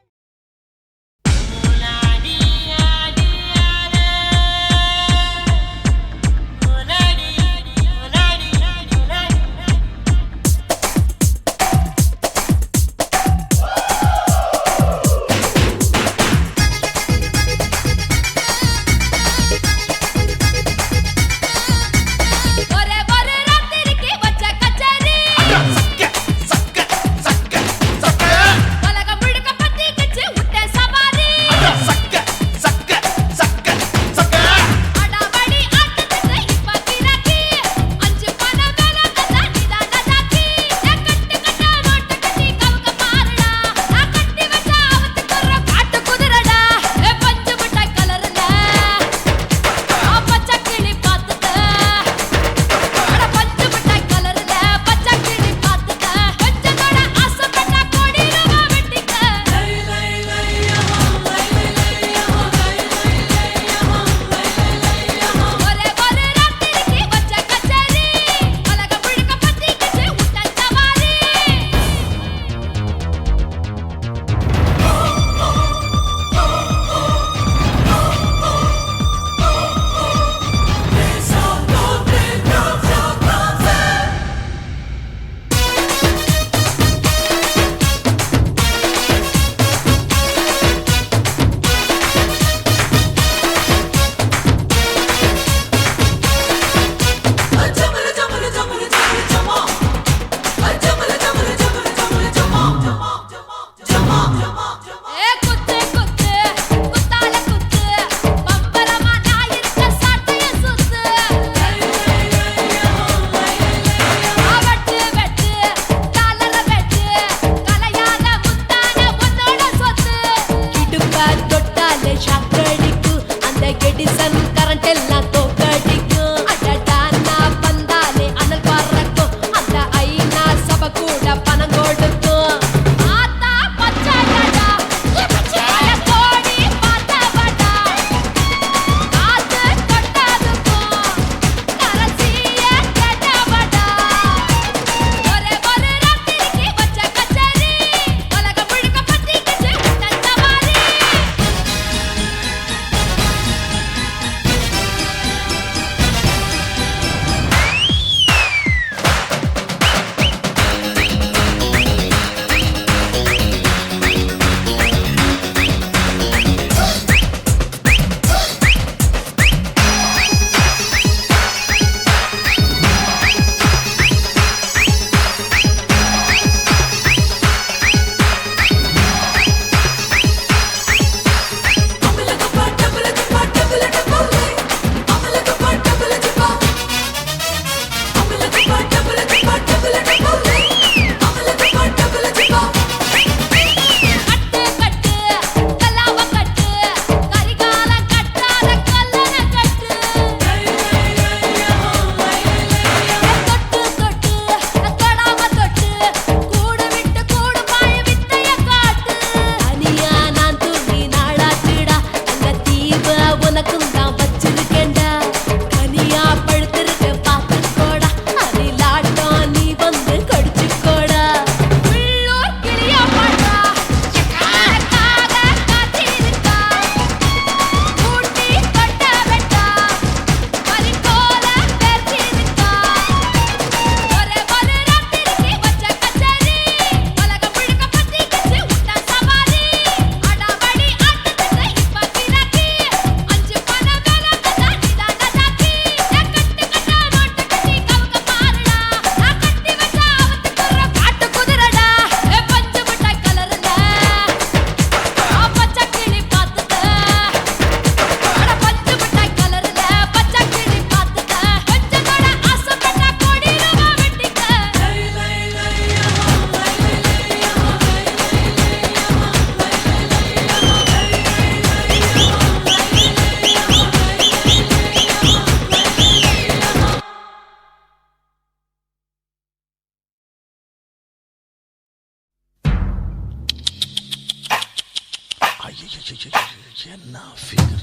S4: என்ன ஃபிகர்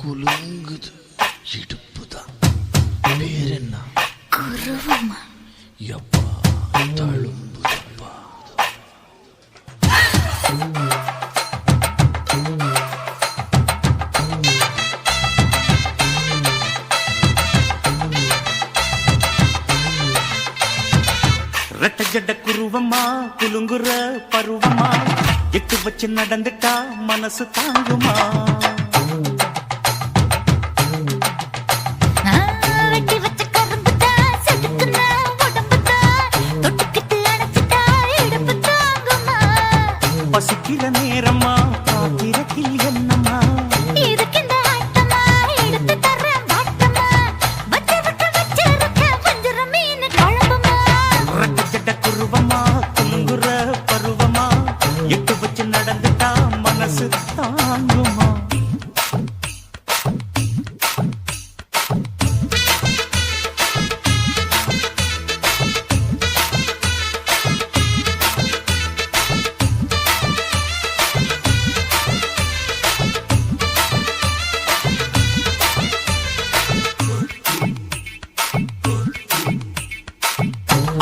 S4: குலுங்குது இடுப்பு தான் பேர் என்ன
S9: குருவமா
S4: எப்பா தழும்புதப்பா
S3: ரெட்ட ஜட குருவமா குலுங்குற பருவமா எட்டு வச்சு நடந்துட்டா மனசு தாங்குமா
S9: வெட்டி வச்ச கரும்புதா செதுக்குன உடம்புதா தொட்டுக்கிட்டு அணைச்சிட்டா இடுப்பு தாங்குமா
S3: பசிக்கிற நேரமா பாத்திரத்தில் என்னம்மா
S9: இதுக்கிந்த ஆட்டமா எடுத்து தர்றேன் வாட்டமா வச்சிருக்க வஞ்சிர மீன் குழம்புமா
S3: ரெட்ட ஜட குருவமா குலுங்குற பருவமா எட்டு வச்சு நடந்துட்டா மனசு தாங்குமா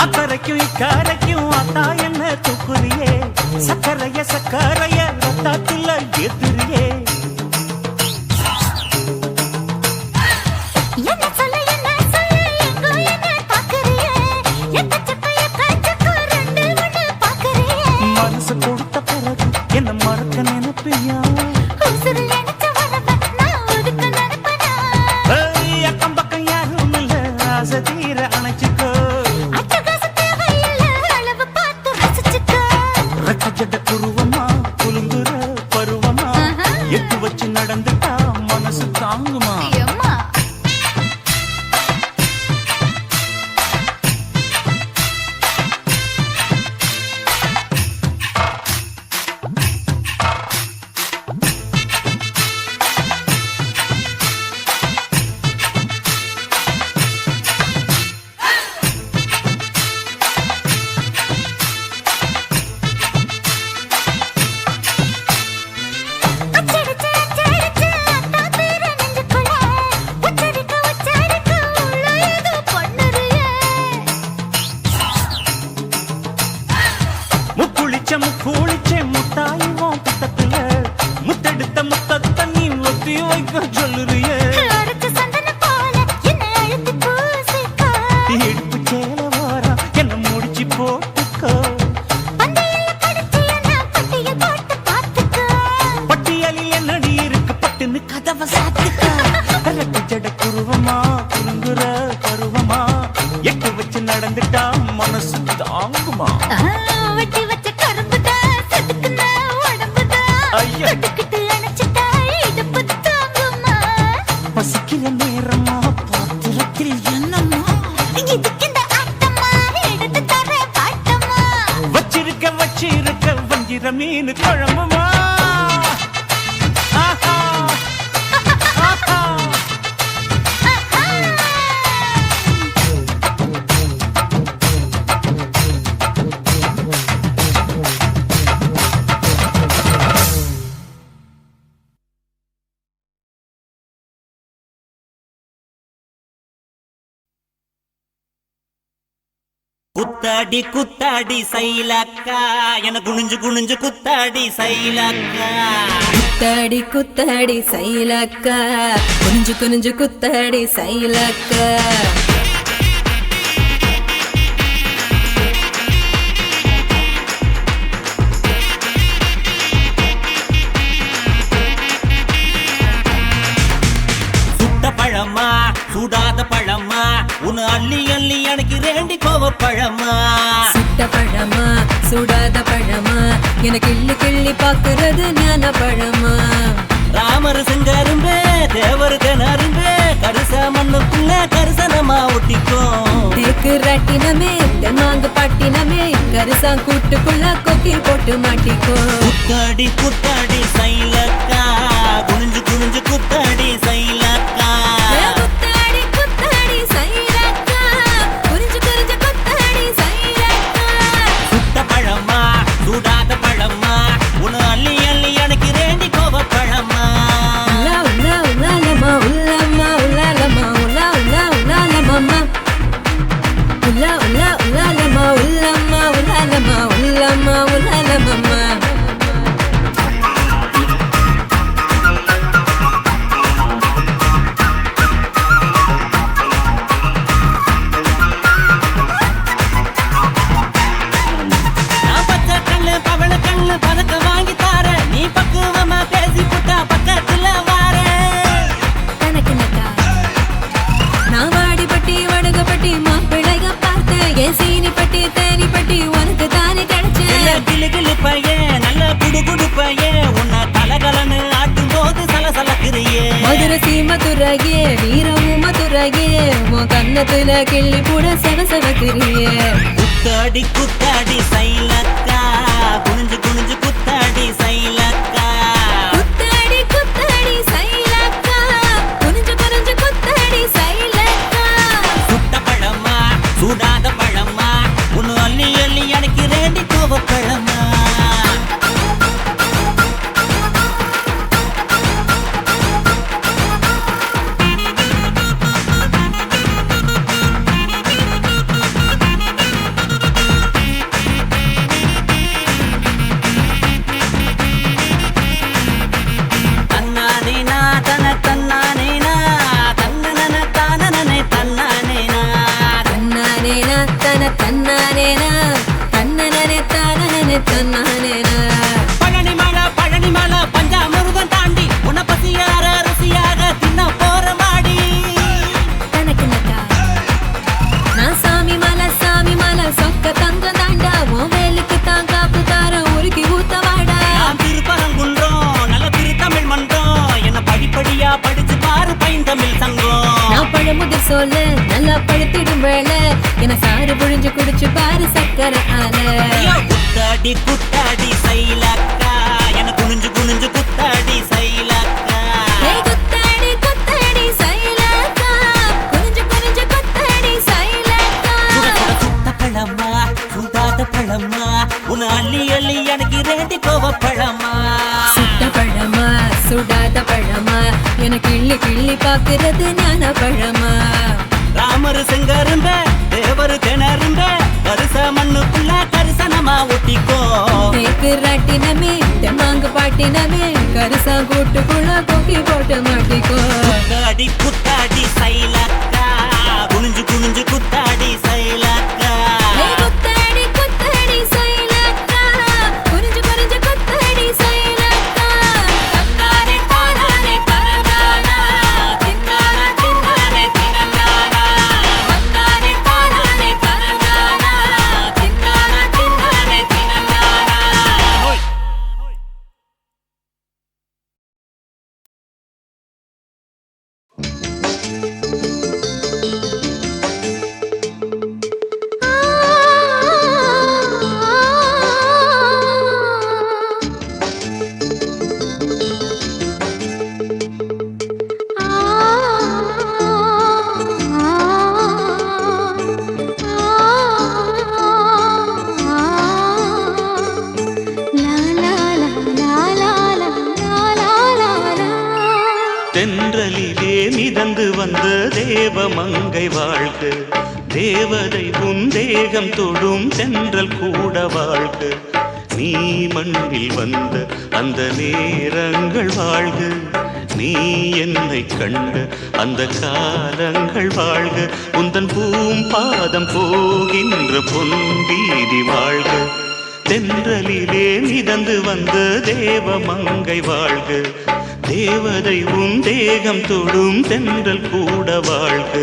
S3: அக்கறைக்கும் இக்கரைக்கும் அத்தா என்ன தூக்குறியே சக்கரைய ரத்தாத்துல எதிரியே
S9: என்ன சொல்ல எங்கோ என்ன பாக்குறியே எக்கச்சக்க ரெண்டு ஒண்ணு பாக்குறியே
S3: மனசு கொடுத்த பிறகு என்ன மறக்க நினைப்பியா
S9: உசுறு நினைச்ச உடம்ப நான் ஒதுக்க நினைப்பனா
S3: அக்கம் பக்கம் யாரும் இல்ல ஆசை தீர அணைச்சுக்கோ
S9: அட்டகாச தேவையில்ல அளவு பார்த்து ரசிச்சுக்கோ
S3: ரெட்ட ஜட குருவமா குலுங்குற பருவமா எட்டு வச்சு நடந்துட்டா மனசு தாங்குமா
S9: அம்மா அச்சடிச்சு அத்தா பேர நெஞ்சுக்குள்ள உச்சரிக்க உள்ள ஏதோ பண்ணுறியே
S3: முக்குளிச்ச முத்தாயுவோம் புத்தத்துல முத்தெடுத்த முத்தத்தை நீ ஒத்தி வைக்க சொல்லுறியே
S9: அரைச்ச சந்தன போல என்னை அழுத்தி பூசிக்கோ
S3: இடுப்பு சேல வாரா என்ன முடிச்சு போட்டுக்கோ
S9: பந்தையில படிச்சு என்ன பட்டியல் போட்டு பார்த்துக்கோ
S3: பட்டியலில் என்னடி இருக்கு பட்டுன்னு கதவை சாத்துக்கோ ரெட்ட ஜட குருவமா குலுங்குற பருவமா எட்டு வச்சு நடந்துட்டா மனசு தாங்குமா
S9: வெட்டி வச்ச கரும்புதா செதுக்குன உடம்புதா
S3: ஐயா.
S9: தொட்டுக்கிட்டு அணைச்சிட்டா இடுப்பு தாங்குமா
S3: பசிக்கிற நேரமா பாத்திரத்தில் என்னம்மா
S9: இதுக்கிந்த ஆட்டமா எடுத்து தர்றேன் பாட்டமா
S3: வச்சிருக்க வஞ்சிர மீன் குழம்புமா ஆஹா. ஆஹா. குத்தாடி குத்தாடி சைலக்கா என குனிஞ்சு குனிஞ்சு குத்தாடி சைலக்கா
S2: குத்தாடி குத்தாடி சைலக்கா குனிஞ்சு குனிஞ்சு குத்தாடி சைலக்கா
S3: சுட்ட பழமா சுடாத பழமா உன்னு அள்ளி அள்ளி எனக்கு ரெண்டி கோவ பழமா
S2: சுட்ட பழமா சுடாத பழமா எனக்கு கிள்ளி கிள்ளி பாக்குறது ஞான பழமா
S3: ராமர் செங்கரும்பே தேவர் கனரும்பே கருசா மண்ணுக்குள்ள கரிசனமா ஒட்டிக்கும்
S2: தேக்கு ராட்டினமே தென்னாங்கு பாட்டினமே கரிசா கூட்டுக்குள்ள கொக்கி போட்டு மாட்டிக்கோ
S3: குத்தாடி குத்தாடி சைலக்கா குனிஞ்சு குனிஞ்சு குத்தாடி சைலக்கா
S2: குத்தாடி குத்தாடி சைலக்கா குனிஞ்சு குனிஞ்சு குத்தாடி சைலக்கா
S3: சுட்ட பழமா சுடாத பழமா உன்னு அள்ளி அள்ளி எனக்கு
S1: பையன் நல்ல குடு பையன் உன்னை தலகலன்னு ஆட்டும் போது சலசலக்குறியே
S2: மதுரை சீமதுரையே வீரமு மதுரையே உன் கண்ணத்துல கிள்ளி கூட செவசவக்கிறியே
S1: குத்தாடி குத்தாடி சைலக்கா குனிஞ்சு குனிஞ்சு குத்தாடி சைலக்கா
S2: குத்தாடி குத்தாடி சைலக்கா குனிஞ்சு குனிஞ்சு குத்தாடி சைலக்கா
S1: சுட்ட பழமா சூடாத பழமா உன்னு அள்ளி அள்ளி எனக்கு ரெண்டி கோவ பழமா பழனி மலை பஞ்சாமிருதம் தாண்டி உன்னை பசியார ருசியாக தின்ன போற மாடி
S2: நான் சாமி மலை சொக்க தங்கம் தாண்டா உன் வேலுக்கு தான் காப்பு தார உருக்கி ஊத்தவாடா
S1: நான் திருப்பரங்குன்றோம் நல்ல திருத்தமிழ் மன்றம் என்ன படிப்படியா படிச்சு பாரு பைந்தமிழ் சங்கம்
S2: நான் பழமுதிர் சொல்ல நல்லா பழுத்திடும் வேலை என சாறு புழிஞ்சு குடிச்சு பாரு சக்கரை ஆல
S1: குத்தாடி குத்தாடி சைலக்கா என குனிஞ்சு குனிஞ்சு குத்தாடி சைலக்கா
S2: குத்தாடி குத்தாடி சைலக்கா குனிஞ்சு குனிஞ்சு குத்தாடி சைலக்கா
S1: சுட்ட பழமா சுடாத பழமா உன்னை அள்ளி அள்ளி எனக்கு ரெண்டி கோவ பழமா
S2: சுட்ட பழமா சுடாத பழமா எனக்கு கிள்ளி கிள்ளி பாக்குறது ஞான பழமா
S1: ராமரு செங்கரும்ப தேவரு திணறும்ப கருச மண்ணுக்குள்ள கரிசனமா ஒட்டிக்கோ
S2: தேக்கு ராட்டினமே தெம்மாங்கு பாட்டினமே கரிசா கூட்டுக்குள்ள கொக்கி போட்டு மாட்டிக்கோ
S1: குத்தாடி குத்தாடி சைலக்கா குனிஞ்சு குனிஞ்சு குத்தாடி சைலக்கா
S2: குத்தாடி குத்தாடி சைலக்கா குனிஞ்சு குனிஞ்சு குத்தாடி சைலக்கா தக்காரே தாரானே பரதானா தின்னானா தின்னானே தினனானா தக்காரே தாரானே பரதானா தின்னானா தின்னானே தினனானா
S3: தென்றலிலே மிதந்து வந்த தேவமங்கை வாழ்க தேவதை உன் தேகம் தொடும் தென்றல் கூட வாழ்க நீ மண்ணில் வந்த அந்த நேரங்கள் வாழ்க நீ என்னை கண்ட அந்த காலங்கள் வாழ்க உந்தன் பூம்பாதம் போகின்ற பொன் வீதி வாழ்க தென்றலிலே மிதந்து வந்த தேவமங்கை வாழ்க தேவதை உன் தேகம் தொடும் தென்றல் கூட வாழ்க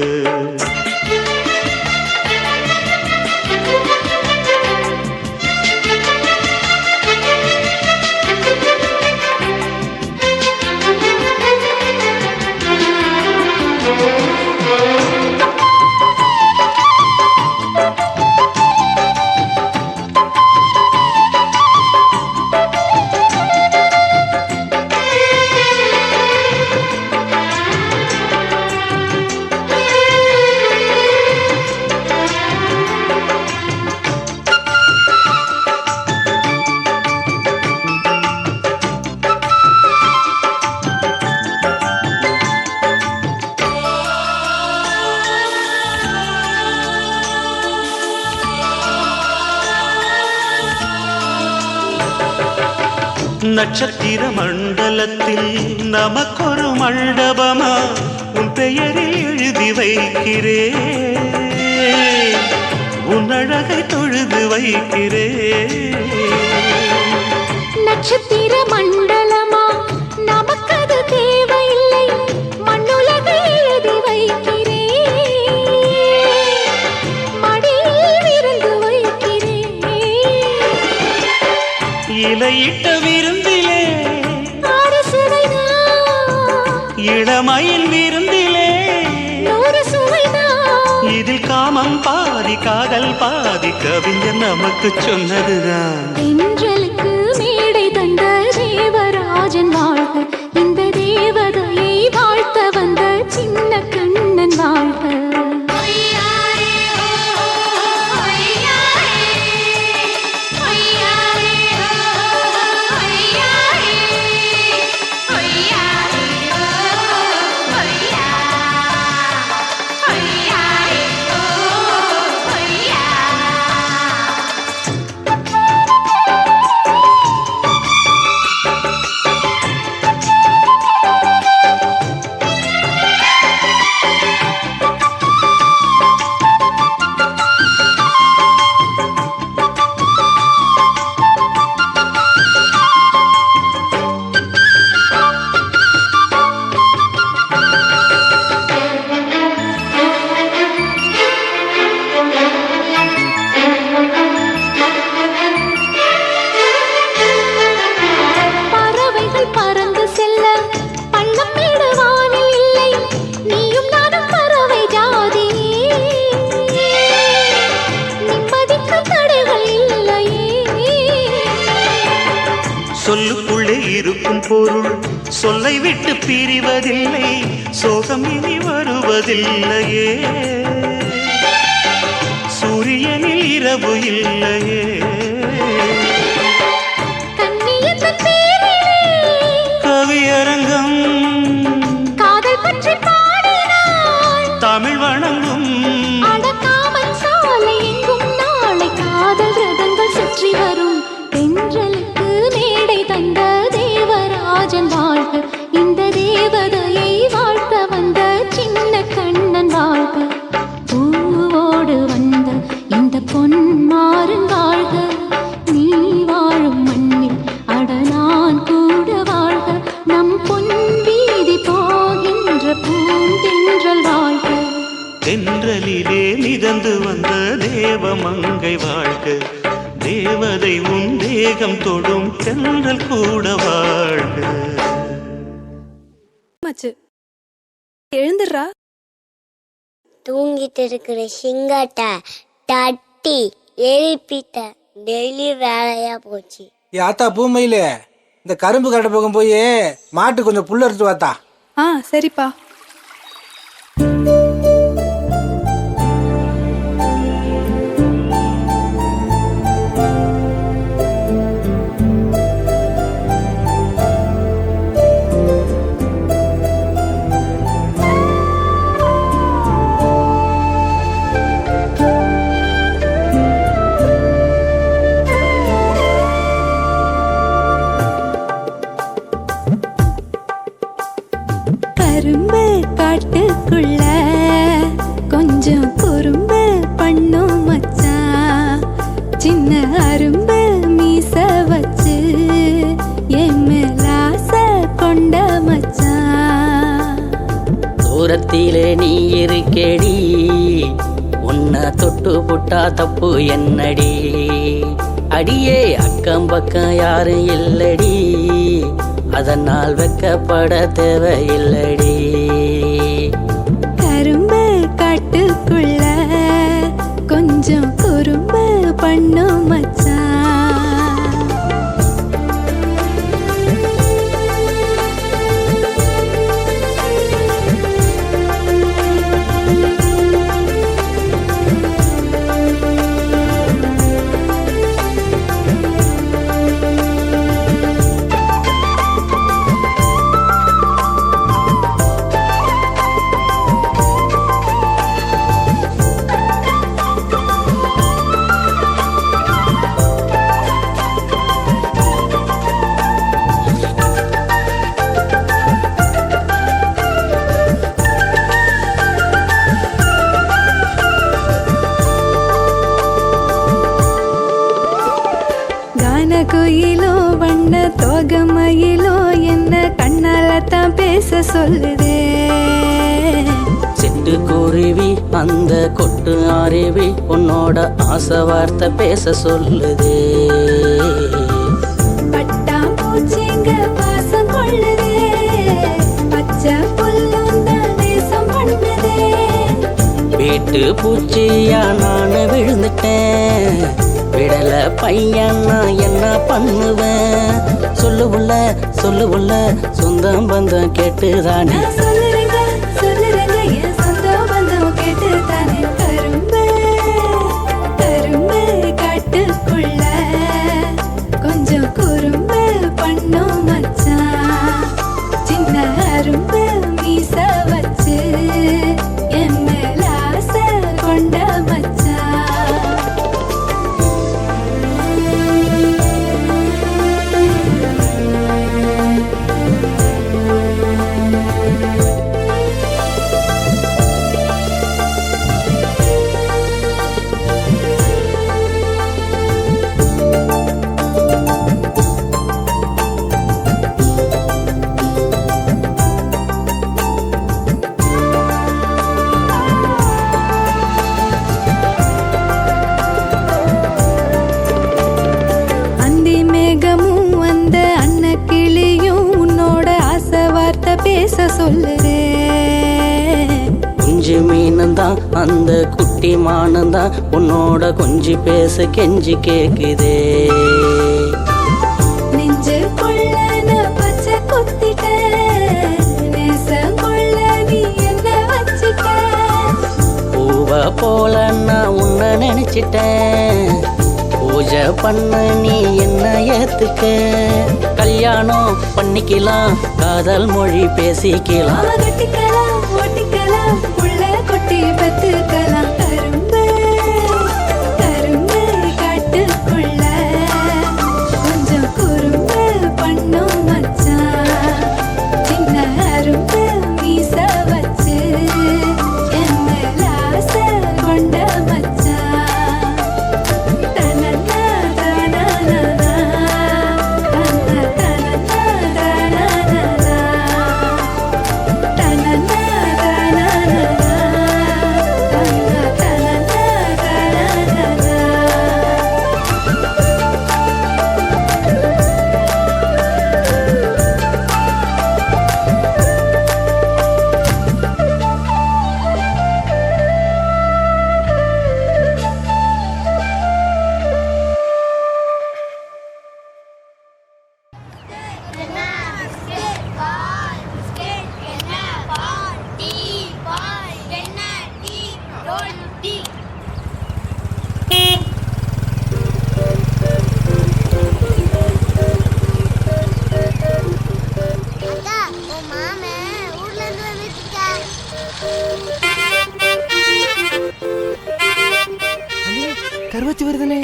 S3: நட்சத்திர மண்டலத்தில் நமக்கொரு மண்டபமா உன் பெயரில் எழுதி வைக்கிறேன் உன் அழகை தொழுது வைக்கிறேன்
S9: நட்சத்திர மண்டலமா நமக்கது தேவையில்லை மண்ணுலகை எழுதி வைக்கிறேன் மடியில் விருந்து வைக்கிறேன்
S3: இலையிட்ட விருந்திலே
S9: ஆறு சுவைதான்
S3: இளமயில் விருந்திலே
S9: 100 சுவைதான்
S3: இதில் காமம் பாதி காதல் பாதி கவிஞர் நமக்கு சொன்னதுதான்.
S9: தென்றலுக்கு மேடை தந்த தேவராஜன் வாழ்க, இந்த தேவதையை வாழ்த்த வந்த சின்ன கண்ணன் வாழ்க. பறவைகள் பறந்து செல்ல பள்ளம் மேடு வானில் இல்லை, நீயும் நானும் பறவை ஜாதி. நிம்மதிக்கு தடைகள் இல்லையே.
S3: சொல்லுக்குள்ளே இருக்கும் பொருள் சொல்லை விட்டு பிரிவதில்லை, சோகம் இனி வருவதில்லையே. சூரியனில் இரவு இல்லையே.
S9: கண்ணியத்தின் பேரிலே
S3: கவியரங்கம்
S9: காதல் பற்றி பாடினாள்.
S3: தமிழ் வணங்கும்
S9: அடக்காமல் சாலை எங்கும் நாளை காதல் ரதங்கள் சுற்றி வரும். தென்றலுக்கு மேடை தந்த தேவராஜன் வாழ்க, இந்த தேவதையை வாழ்த்த வந்த சின்ன கண்ணன் வாழ்க. பூவோடு வந்த இந்த பொன்மாறன் வாழ்க, நீ வாழும் மண்ணில் அட நான் கூட வாழ்க. நம் பொன் வீதி போகின்ற பூந்தென்றல் வாழ்க.
S3: தென்றலிலே மிதந்து வந்த தேவமங்கை வாழ்க, தேவதை உன் தேகம் தொடும் தென்றல் கூட வாழ்க.
S2: எழுந்துடுறா.
S9: தூங்கிட்டு இருக்கிற சிங்கத்தை தட்டி எழுப்பிட்ட. டெய்லி வேலையா போச்சு.
S10: ஆத்தா பூமையில இந்த கரும்பு கட்ட பக்கம் போய் மாட்டு கொஞ்சம் புல்ல எடுத்து வாத்தா.
S2: சரிப்பா. கரும்பு காட்டுக்குள்ள கொஞ்சம் குறும்பு பண்ணும் மச்சான், சின்ன அரும்பு மீச வச்சு என் மேலாச கொண்ட மச்சான்.
S5: தூரத்திலே நீ இருக்கேடி, உன்னை தொட்டு புட்டா தப்பு என்னடி. அடியே அக்கம் பக்கம் யாரும் இல்லடி, அதனால் வெக்கப்பட தேவையில்லடி.
S2: கரும்பு காட்டுக்குள்ள கொஞ்சம் குறும்பு பண்ணும் மச்சான். குயிலோ வண்ண தோகமயிலோ என்ன கண்ணால தான் பேச சொல்லுதே.
S5: சிட்டுக்குருவி அந்த கொட்டு அருவி உன்னோட ஆசை வார்த்தை பேச சொல்லுதே. பட்டு பூச்சியா நான் விழுந்துட்டேன். விடல பையன் நான் என்ன பண்ணுவேன்? சொல்லு உள்ள சொந்தம் பந்தம் கேட்டுதானே.
S2: நான் சொல்லுறேங்க என் சொந்த பந்தம் கேட்டு தானே. கரும்பு காட்டுக்குள்ள கொஞ்சம் குறும்பு பண்ணும் மச்சான். சின்ன அரும்பு மீச வச்சு என் மேல ஆசை கொண்ட மச்சான். பேச சொல்லுதே.
S5: குஞ்சு மீனந்தான் அந்த குட்டி மானந்தான் உன்னோட கொஞ்சி பேச கெஞ்சி கேக்குதே.
S2: நெஞ்சு கொள்ள நான் பச்சை குத்திட்டேன். நேசம் கொள்ள நீ என்ன வச்சுட்ட.
S5: பூவ போல நான் உன்னை நினைச்சிட்டேன். பூஜை பண்ண நீ என்ன ஏத்துக்க. கல்யாணம் பண்ணிக்கலாம் காதல் மொழி பேசிக்கலாம்.
S2: கட்டிக்கலாம் ஒட்டிக்கலாம் உள்ள கொட்டி பத்துக்கலாம். கரும்பு காட்டுக்குள்ள கொஞ்சம் குறும்பு பண்ணும் மச்சான். சின்ன அரும்பு மீச வச்சு என் மேல ஆசை கொண்ட மச்சான்.
S4: கருவச்சி வருதுனே.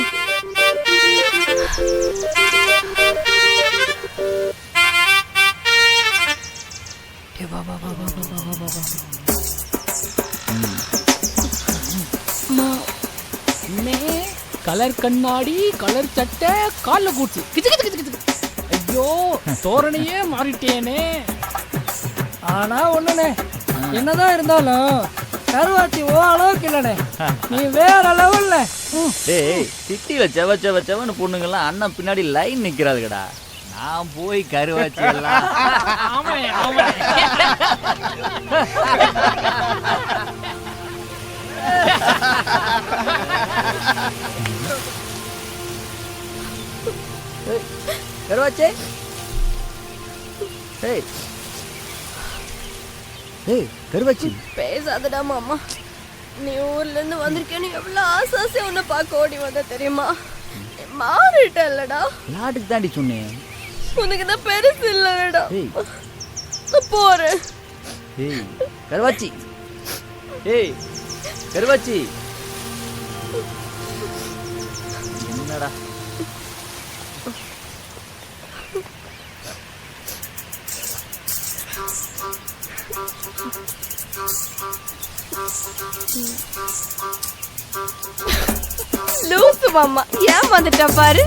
S11: கலர் கண்ணாடி கலர் சட்டை கால்ல கூச்சு கிச்சு கிச்சு கிச்சு கிச்சு. ஐயோ தோரணையே மாறிட்டேனே. ஆனா ஒண்ணுனே என்னதான் இருந்தாலும் கருவாச்சி ஓ அளவுக்கு இல்லனே. நீ வேற லெவல்ல.
S12: டேய் சிட்டில செவன்னு பொண்ணுங்கெல்லாம் அண்ணன் பின்னாடி லைன் நிக்கிறாதுடா. நான் போய் கருவாச்சி எல்லாம் கருவாச்சே. ஏய் ஏய் கருவாச்சி
S8: பேசாதடா மாமா. நீ ஊர்ல இருந்து வந்திருக்கேன்னு எவ்வளவு ஆசை உன்னை பார்க்க ஓடி வந்த தெரியுமா? மாறிட்டல்லடா.
S12: நாட்டுக்கு தாண்டி சொன்னேன்.
S8: உனக்கு தான் பெருசு இல்லடா. போறேன்.
S12: ஏய் கருவாச்சி. ஏய் கருவாச்சி என்னடா
S8: லூசு மாமா ஏமாந்துட்டா பாரு.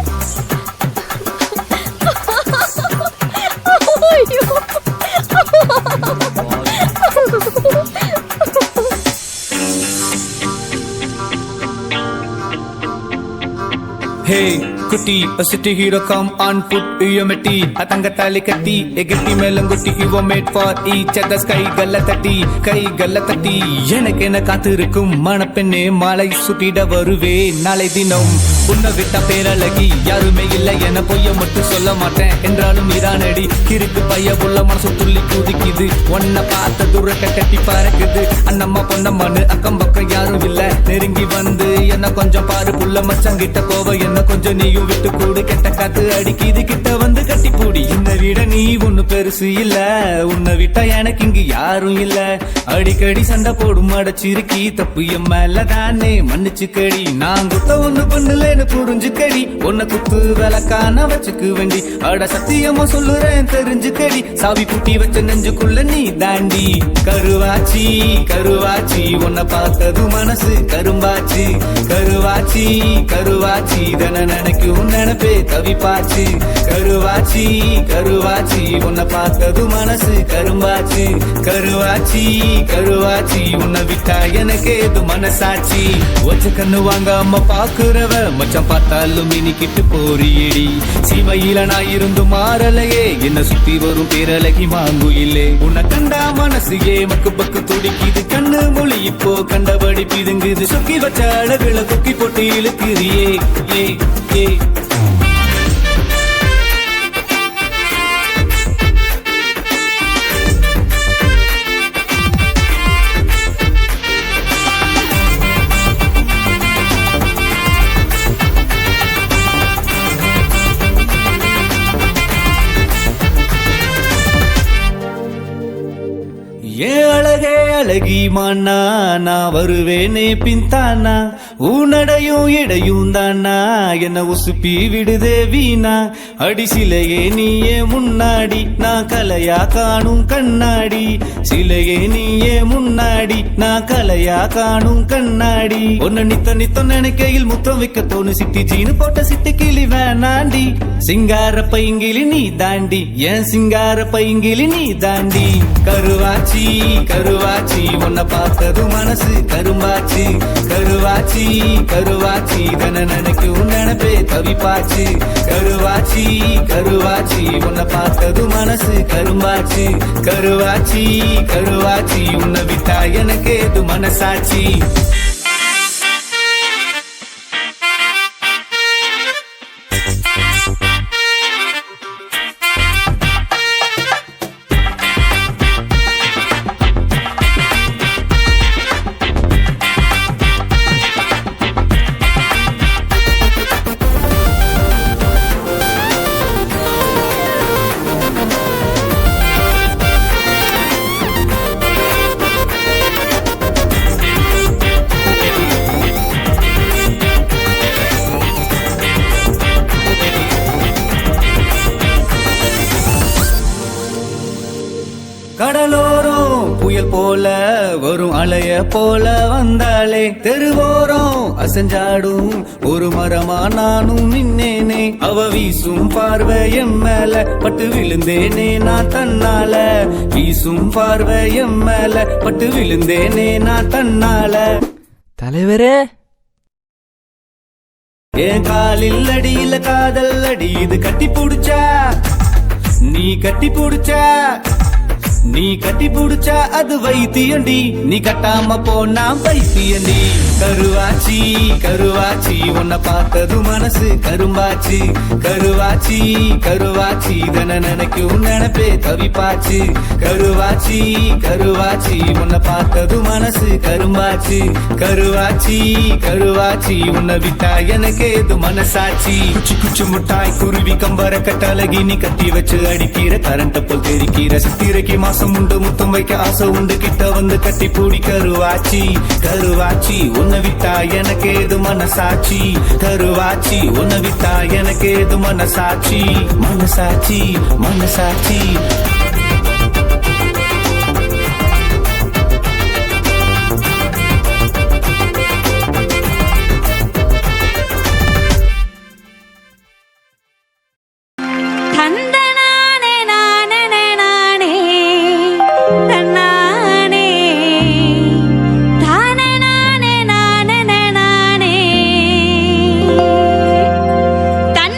S3: ஹே
S13: குட்டி city hero come on put யூமெட்டி தங்க தாலி கட்டி எகட்டி மேலங்குட்டி you're made for each other sky கல்ல தட்டி எனக்கு என்ன காத்திருக்கும் மணப்பெண்ணே மாலை சுட்டிட வருவே நாளை தினம் உன்னை விட்ட பேரழகி யாருமே இல்லை என பொய்ய மட்டும் சொல்ல மாட்டேன் என்றாலும் இதானடி கிறுக்கு பைய உள்ள மனசு துள்ளி குதிக்குது உன்னை பார்த்த துரக்க கட்டி பறக்குது அண்ணம்மா பொண்ணம்மானு அக்கம் பக்கம் யாரும் இல்ல நெருங்கி வந்து என்ன கொஞ்சம் பாரு புள்ள மச்சங்கிட்ட போவ என்ன கொஞ்சம் நீயும் விட்டு கூடு கெட்ட காத்து அடிக்குது கிட்ட வந்து கட்டி பூடி இந்த விட நீ ஒண்ணு பெருசு இல்ல உன்னை விட்டா எனக்கு இங்கு யாரும் இல்ல அடிக்கடி சண்டை போடும் அடைச்சிருக்கி தப்பு என் மேல தானே மன்னிச்சு கடி நான் குத்த ஒண்ணு பண்ணலன்னு புரிஞ்சு கடி உன்னை குத்து விளக்கான வச்சுக்கு வேண்டி அட சத்தியமா சொல்லுறேன் தெரிஞ்சு கடி சாவி பூட்டி வச்ச நெஞ்சுக்குள்ள நீ தாண்டி கருவாச்சி கருவாச்சி உன்னை பார்த்தது மனசு கரும்பாச்சு கருவாச்சி கருவாச்சி தன நினைக்கும் நினைப்பே தவிப்பாச்சு கருவாச்சி கருவாச்சி உன்னை பார்த்தது மனசு கரும்பாச்சு கருவாச்சி கருவாச்சி உன்னை விட்டா எனக்கு ஏது மனசாட்சி வச்ச கண்ணு வாங்க அம்மா பாக்குறவ மச்சம் பார்த்தாலும் மினிக்கிட்டு போறியடி சீமையில நான் இருந்து மாறலையே என்ன சுத்தி வரும் பேரழகி மாங்குயிலே உன்னை கண்டா மனசு மக்கு பக்கு துடிக்குது கண்ணு மொழி இப்போ கண்டபடி பிதுங்குது சுக்கி வச்ச அழகுல குக்கி போட்டு இழுக்குறியே ஏ ஏ அழகே அழகி மானா நான் வருவேனே பின்தானா உன்னடையும் இடையும் தானா என்ன உசுப்பி விடுதே வீணா அடி சிலையே நீயே முன்னாடி நான் கலையா காணும் கண்ணாடி சிலையே நீயே முன்னாடி நான் கலையா காணும் கண்ணாடி ஒன்னு நித்த நினைக்கையில் முத்தம் வைக்க தோணு சிட்டி ஜீனு போட்ட சிட்டி கிளி வேணாண்டி சிங்கார பைங்கிலி நீ தாண்டி ஏன் சிங்கார பைங்கிலி நீ தாண்டி கருவாச்சி கருவாச்சி உன்னை பார்த்தது மனசு கரும்பாச்சு கருவாச்சி கருவாச்சி தன நினைக்கும் நினைப்பே தவிப்பாச்சு கருவாச்சி கருவாச்சி உன்னை பார்த்தது மனசு கரும்பாச்சு கருவாச்சி கருவாச்சி உன்னை விட்டா எனக்கு ஏது மனசாட்சி கடலோரம் புயல் போல வரும் அலைய போல வந்தாலே தெருவோரம் அசஞ்சாடும் ஒரு மரமா நானும் நின்னேனே அவ வீசும் பார்வை என் மேல பட்டு விழுந்தேனே நான் தன்னால வீசும் பார்வை என் மேல பட்டு விழுந்தேனே நான் தன்னால
S12: தலைவரே
S13: என் காலில் அடியில காதல் அடி இது கட்டி புடிச்சா நீ கட்டி புடிச்சா நீ கட்டி புடிச்சா அது வைத்தியண்டி நீ கட்டாம போனா வைத்தியண்டி கருவாச்சி கருவாச்சி உன்னை பார்த்தது மனசு கரும்பாச்சு கருவாச்சி கருவாச்சி தன நினைக்கும் நினைப்பே தவிப்பாச்சு கருவாச்சி கருவாச்சி உன்னை பார்த்தது மனசு கரும்பாச்சு கருவாச்சி கருவாச்சி உன்னை விட்டா எனக்கு ஏது மனசாட்சி குச்சி குச்சி முட்டாய் குருவி கம்பர கட்டழகி நீ கட்டி வச்சு அடிக்கிற கரண்ட போல் தெரிக்கிற சித்திரைக்கு மாசம் உண்டு முத்தம் வைக்க ஆசை உண்டு கிட்ட வந்து கட்டி பூடி கருவாச்சி கருவாச்சி உன்னை விட்டா எனக்கு ஏது மனசாட்சி கருவாச்சி உன்னை விட்டா எனக்கு ஏது மனசாட்சி மனசாட்சி மனசாட்சி
S9: தன்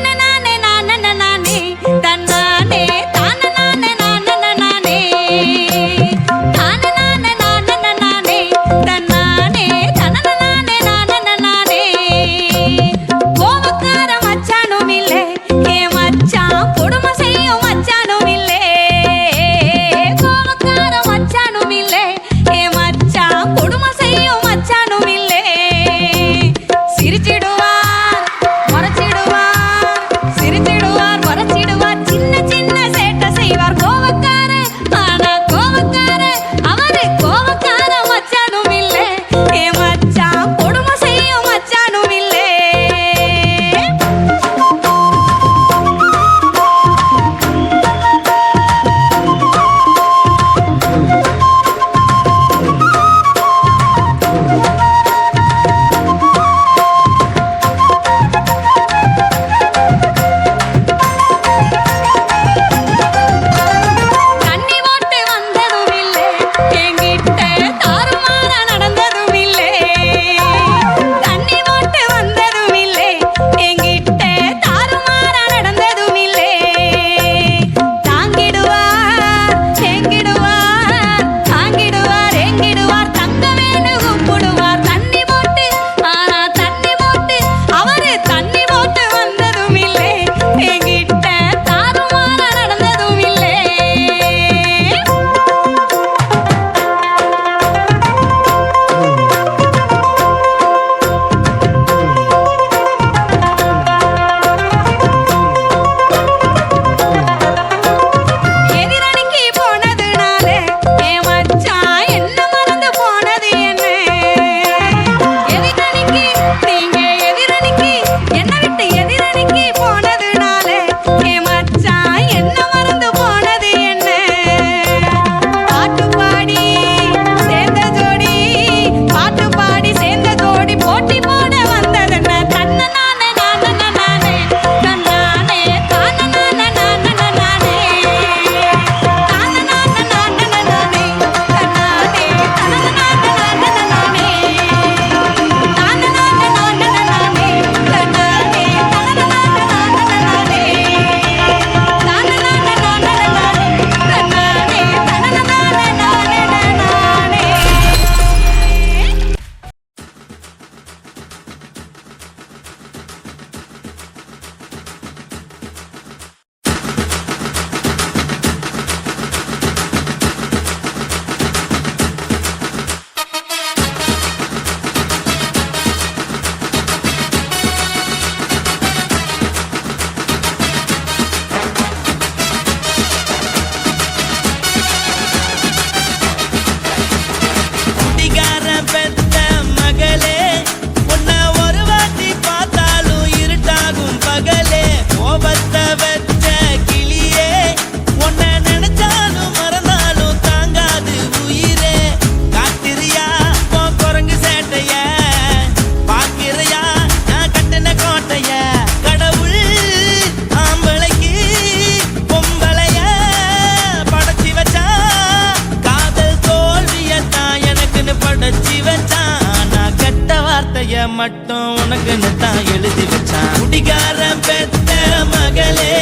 S14: மட்டும் உனக்குன்னு தான் எழுதி வச்சான். குடிகாரன் பெத்த மகளே,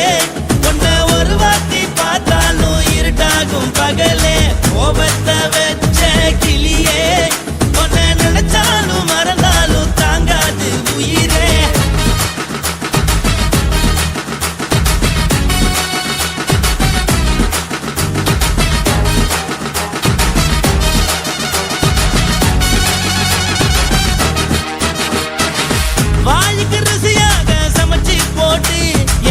S14: உன்னை ஒரு வாட்டி பார்த்தாலும் இருட்டாகும் பகலே. கோபத்தை வச்ச கிளியே, உன்னை நினைச்சாலும் மறந்தாலும் தாங்காது உயிரே. வாய்க்கு ருசியாக சமைச்சு போட்டு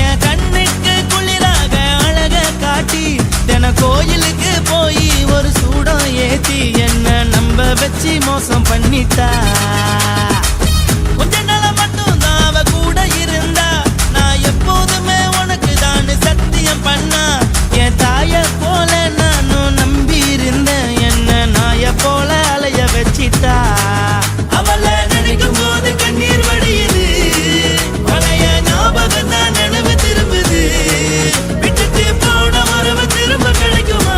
S14: என் கண்ணுக்கு குளிராக அழக காட்டி தின கோயிலுக்கு போய் ஒரு சூடம் ஏத்தி என்ன நம்ப வச்சு மோசம் பண்ணிட்டா. கொஞ்ச நாள மட்டும் தான் அவ கூட இருந்தா, நான் எப்போதுமே உனக்கு தான் சத்தியம் பண்ணா. என் தாய போல நானும் நம்பி இருந்தேன், என்ன நாய போல அலைய வச்சிட்டா. அவளை நினைக்கும் போது கண்ணீர் வடியுது, பழைய ஞாபகம் தான் நினைவு திரும்புது. விட்டுட்டு போன உறவு திரும்ப கிடைக்குமா?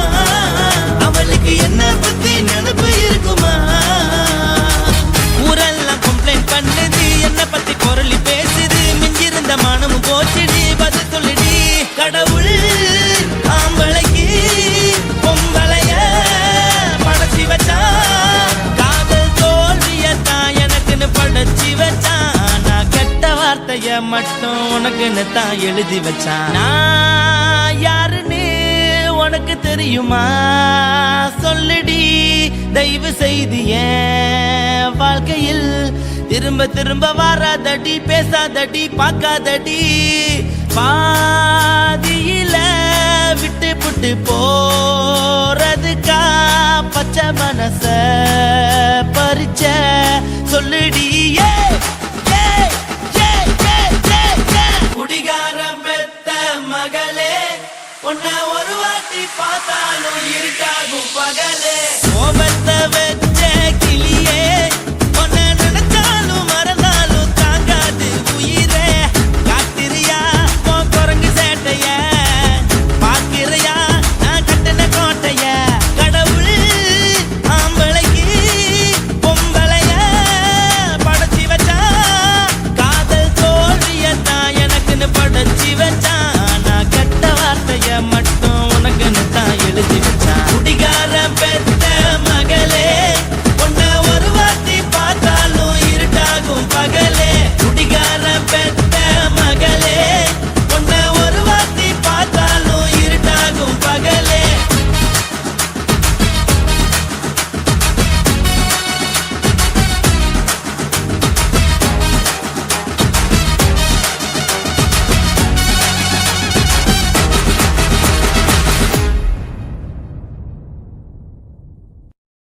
S14: அவளுக்கு என்ன பத்தி நினைப்பு இருக்குமா? ஊரெல்லாம் கம்ப்ளைண்ட் பண்ணுது, என்ன பத்தி பொருளி பேசுது. மிஞ்சிருந்த மானமும் போச்சுடி, பதில் சொல்லுடி. கடவுள் ஆம்பளைக்கு பொம்பளைய படைச்சி வச்சா, காதல் தோல்வியத்தான் எனக்குன்னு படைச்சி வச்சான். நான் கெட்ட வார்த்தைய மட்டும் உனக்குன்னு தான் எழுதி வச்சான். நான் யாருன்னு உனக்கு தெரியுமா? சொல்லுடி தயவு செய்து என் வாழ்க்கையில் திரும்ப திரும்ப வராதடி, பேசாதடி, பார்க்காதடி. பாதியில விட்டு புட்டு போறதுக்கா பச்சை மனச பறிச்ச சொல்லுடி. குடிகாரம் பெத்த மகளே, உன்னை ஒரு வாட்டி பார்த்தாலும் இருக்காகும் பகலே. கோபத்தை